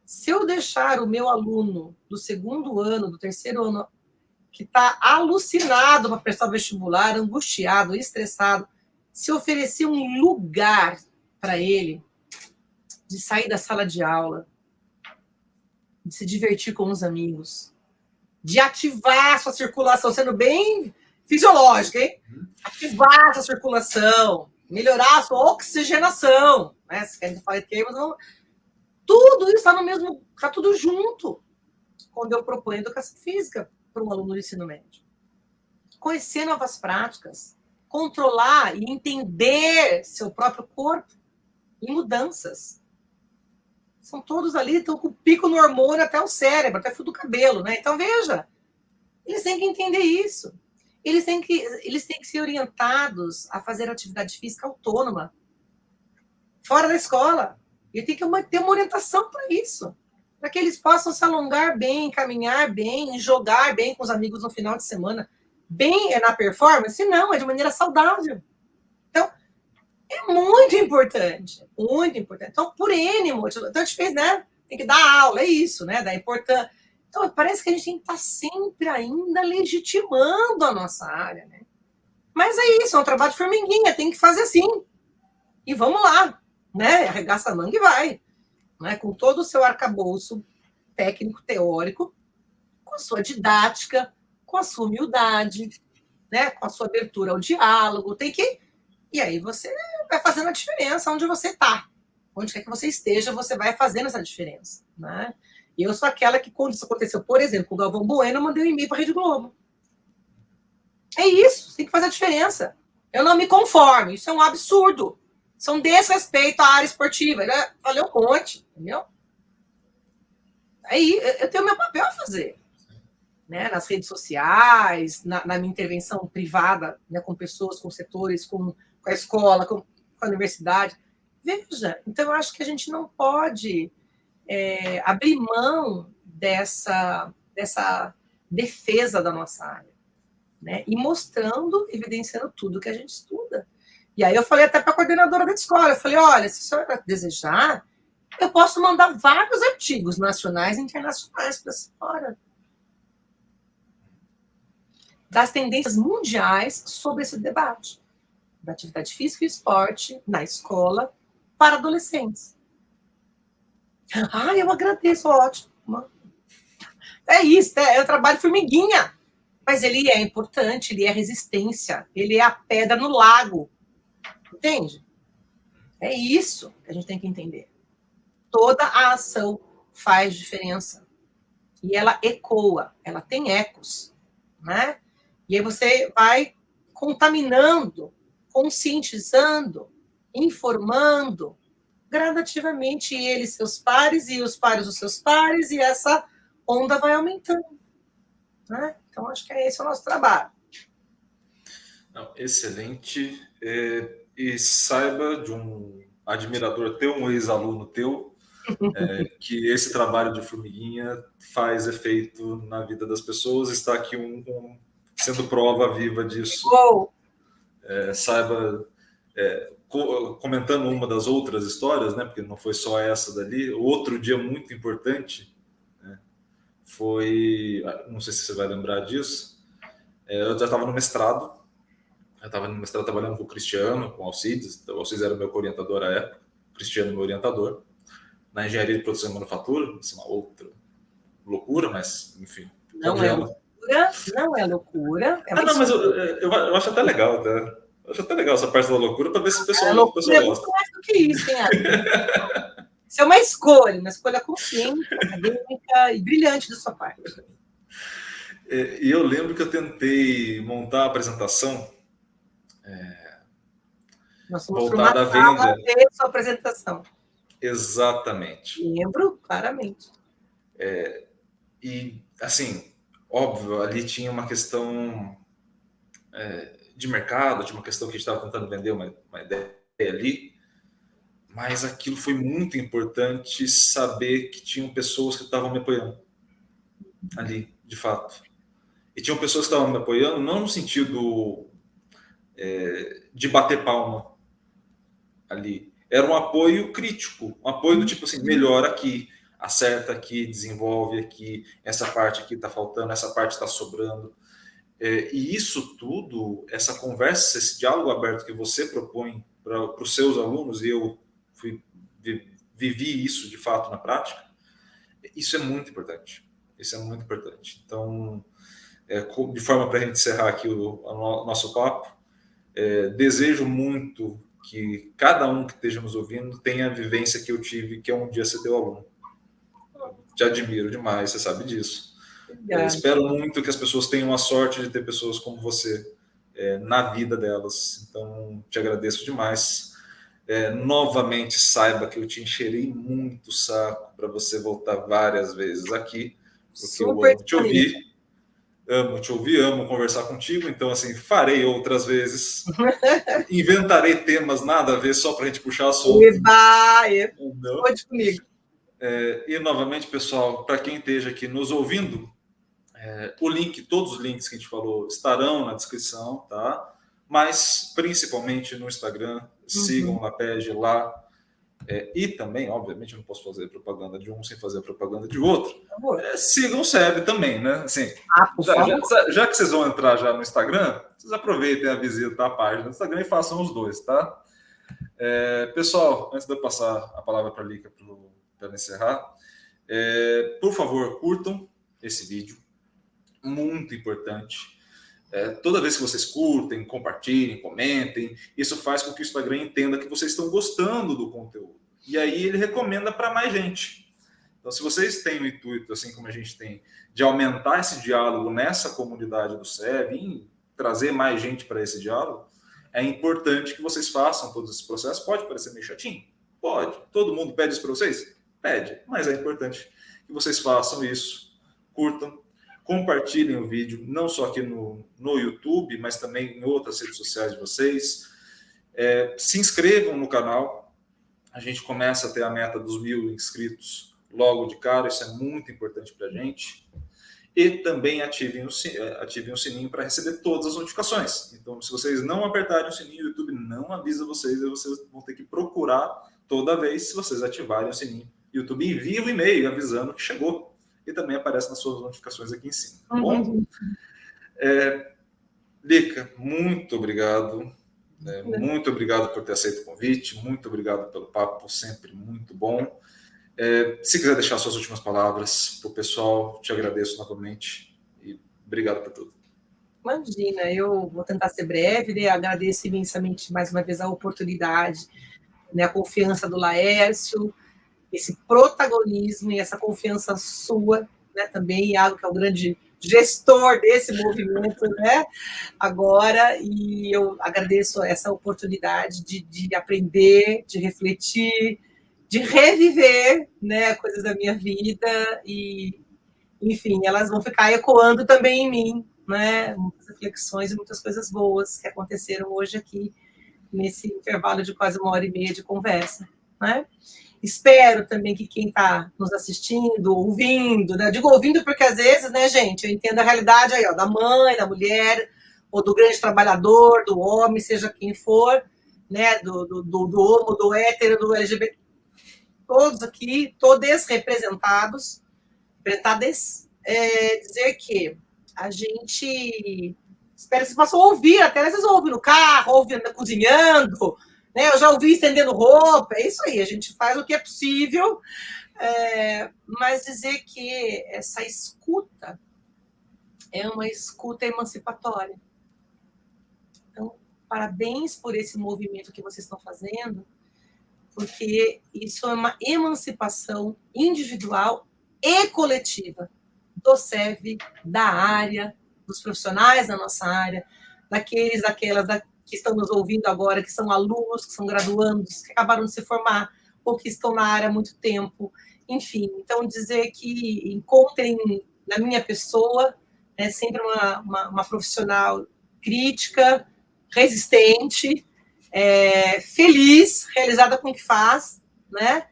se eu deixar o meu aluno do segundo ano, do terceiro ano, que está alucinado para prestar vestibular, angustiado, estressado, se oferecer um lugar para ele de sair da sala de aula, de se divertir com os amigos, de ativar a sua circulação, sendo bem fisiológica, hein? Ativar a sua circulação, melhorar a sua oxigenação, né? Se querem falar que tudo isso está no mesmo, está tudo junto. Quando eu proponho educação física para um aluno do ensino médio. Conhecer novas práticas, controlar e entender seu próprio corpo em mudanças. São todos ali, estão com o pico no hormônio até o cérebro, até o fio do cabelo, né? Então, veja, eles têm que entender isso. Eles têm que ser orientados a fazer atividade física autônoma, fora da escola. E tem que ter uma orientação para isso, para que eles possam se alongar bem, caminhar bem, jogar bem com os amigos no final de semana. Bem na performance? Não, é de maneira saudável. Então, é muito importante, muito importante. Então, por N motivos, então a gente fez, né? Tem que dar aula, é isso, né? Da importância. Então, parece que a gente tem que estar sempre ainda legitimando a nossa área, né? Mas é isso, é um trabalho de formiguinha, tem que fazer assim. E vamos lá, né? Arregaça a manga e vai. Né? Com todo o seu arcabouço técnico, teórico, com a sua didática, com a sua humildade, né? Com a sua abertura ao diálogo, tem que... E aí você vai fazendo a diferença onde você está. Onde quer que você esteja, você vai fazendo essa diferença, né? E eu sou aquela que, quando isso aconteceu, por exemplo, com o Galvão Bueno, eu mandei um e-mail para a Rede Globo. É isso, tem que fazer a diferença. Eu não me conformo, isso é um absurdo. Isso é um desrespeito à área esportiva. Valeu um monte, entendeu? Aí eu tenho o meu papel a fazer. Né? Nas redes sociais, na minha intervenção privada, né? Com pessoas, com setores, com a escola, com a universidade. Veja, então eu acho que a gente não pode abrir mão dessa defesa da nossa área. Né? E mostrando, evidenciando tudo que a gente estuda. E aí eu falei até para a coordenadora da escola, eu falei, olha, se a senhora desejar, eu posso mandar vários artigos nacionais e internacionais para a senhora. Das tendências mundiais sobre esse debate. Da atividade física e esporte na escola para adolescentes. Eu agradeço, ótimo. É isso, é o trabalho formiguinha. Mas ele é importante, ele é resistência, ele é a pedra no lago. Entende? É isso que a gente tem que entender. Toda a ação faz diferença. E ela ecoa, ela tem ecos. Né? E aí você vai contaminando, conscientizando, informando gradativamente eles, seus pares, e os pares dos seus pares, e essa onda vai aumentando. Né? Então, acho que esse é o nosso trabalho. Não, excelente. E saiba de um admirador teu, um ex-aluno teu, que esse trabalho de formiguinha faz efeito na vida das pessoas. Está aqui sendo prova viva disso. Saiba, comentando uma das outras histórias, né, porque não foi só essa dali, outro dia muito importante, né, foi, não sei se você vai lembrar disso, eu já estava no mestrado, trabalhando com o Cristiano, com o Alcides. O Alcides era meu orientador à época, o Cristiano meu orientador, na engenharia de produção e manufatura. Isso é uma outra loucura, mas enfim. Não é loucura. Não, mas eu acho até legal, tá? Eu acho até legal essa parte da loucura, para ver se o pessoal gosta. É muito mais do que isso, hein, isso é uma escolha consciente, acadêmica e brilhante da sua parte. E eu lembro que eu tentei montar a apresentação voltada à venda. Sua apresentação. Exatamente. Lembro claramente. E, assim, óbvio, ali tinha uma questão de mercado, tinha uma questão que a gente estava tentando vender uma ideia ali, mas aquilo foi muito importante, saber que tinham pessoas que estavam me apoiando ali, de fato. E tinham pessoas que estavam me apoiando não no sentido de bater palma ali. Era um apoio crítico, um apoio do tipo assim, melhora aqui, acerta aqui, desenvolve aqui, essa parte aqui está faltando, essa parte está sobrando. E isso tudo, essa conversa, esse diálogo aberto que você propõe para os seus alunos, e eu vivi isso de fato na prática, isso é muito importante. Isso é muito importante. Então, de forma para a gente encerrar aqui o nosso papo, desejo muito que cada um que esteja nos ouvindo tenha a vivência que eu tive, que é um dia ser teu aluno. Te admiro demais, você sabe disso. Espero muito que as pessoas tenham a sorte de ter pessoas como você na vida delas. Então, te agradeço demais. Novamente, saiba que eu te encherei muito o saco para você voltar várias vezes aqui, porque eu amo te ouvir. Amo te ouvir, amo conversar contigo, então, assim, farei outras vezes. Inventarei temas nada a ver só para a gente puxar assunto. Pode comigo. E, novamente, pessoal, para quem esteja aqui nos ouvindo, todos os links que a gente falou estarão na descrição, tá? Mas, principalmente no Instagram, sigam o LAPEG lá. E também, obviamente, eu não posso fazer propaganda de um sem fazer propaganda de outro. Sigam o SEB também, né? Assim, já que vocês vão entrar já no Instagram, vocês aproveitem a visita à página do Instagram e façam os dois, tá? Pessoal, antes de eu passar a palavra para a Lica para encerrar, por favor, curtam esse vídeo. Muito importante. Toda vez que vocês curtem, compartilhem, comentem, isso faz com que o Instagram entenda que vocês estão gostando do conteúdo. E aí ele recomenda para mais gente. Então, se vocês têm o intuito, assim como a gente tem, de aumentar esse diálogo nessa comunidade do SEB, e trazer mais gente para esse diálogo, é importante que vocês façam todo esse processo. Pode parecer meio chatinho? Pode. Todo mundo pede isso para vocês? Pede. Mas é importante que vocês façam isso, curtam, compartilhem o vídeo, não só aqui no YouTube, mas também em outras redes sociais de vocês. Se inscrevam no canal. A gente começa a ter a meta dos 1.000 inscritos logo de cara. Isso é muito importante para a gente. E também ativem o sininho para receber todas as notificações. Então, se vocês não apertarem o sininho, o YouTube não avisa vocês, e vocês vão ter que procurar toda vez. Se vocês ativarem o sininho, o YouTube envia um e-mail avisando que chegou. E também aparece nas suas notificações aqui em cima. Tá bom? Lica, muito obrigado. Muito obrigado por ter aceito o convite. Muito obrigado pelo papo, sempre muito bom. Se quiser deixar suas últimas palavras para o pessoal, te agradeço novamente. E obrigado por tudo. Imagina, eu vou tentar ser breve, né? Agradeço imensamente mais uma vez a oportunidade, né? A confiança do Laércio, esse protagonismo e essa confiança sua, né, também, Iago, que é o grande gestor desse movimento, né, agora, e eu agradeço essa oportunidade de aprender, de refletir, de reviver, né, coisas da minha vida, e, enfim, elas vão ficar ecoando também em mim, né, muitas reflexões e muitas coisas boas que aconteceram hoje aqui nesse intervalo de quase 1h30 de conversa, né? Espero também que quem está nos assistindo, ouvindo, né? Digo ouvindo porque às vezes, né, gente, eu entendo a realidade aí, ó, da mãe, da mulher, ou do grande trabalhador, do homem, seja quem for, né, do homo, do hétero, do LGBT, todos aqui, todos representados, dizer que a gente espera que vocês possam ouvir, até às vezes ouvem no carro, ouvem cozinhando, né? Eu já ouvi estendendo roupa, é isso aí, a gente faz o que é possível, mas dizer que essa escuta é uma escuta emancipatória. Então, parabéns por esse movimento que vocês estão fazendo, porque isso é uma emancipação individual e coletiva do SEV, da área, dos profissionais da nossa área, daquelas que estão nos ouvindo agora, que são alunos, que são graduandos, que acabaram de se formar, ou que estão na área há muito tempo. Enfim, então dizer que encontrem na minha pessoa sempre uma profissional crítica, resistente, feliz, realizada com o que faz, né?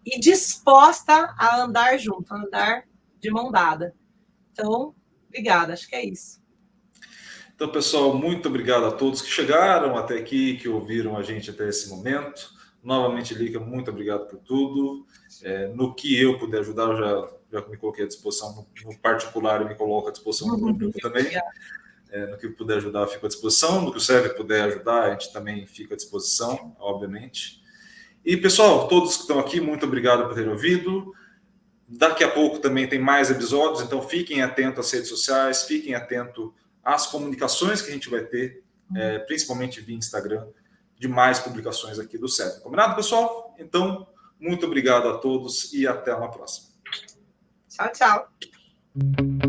E disposta a andar junto, a andar de mão dada. Então, obrigada, acho que é isso. Então, pessoal, muito obrigado a todos que chegaram até aqui, que ouviram a gente até esse momento. Novamente, Lica, muito obrigado por tudo. No que eu puder ajudar, eu já me coloquei à disposição no particular e me coloco à disposição no público também. No que puder ajudar, eu fico à disposição. No que o SEV puder ajudar, a gente também fica à disposição, obviamente. E, pessoal, todos que estão aqui, muito obrigado por terem ouvido. Daqui a pouco também tem mais episódios, então fiquem atentos às redes sociais, fiquem atentos às comunicações que a gente vai ter, principalmente via Instagram, de mais publicações aqui do SEV. Combinado, pessoal? Então, muito obrigado a todos e até uma próxima. Tchau, tchau.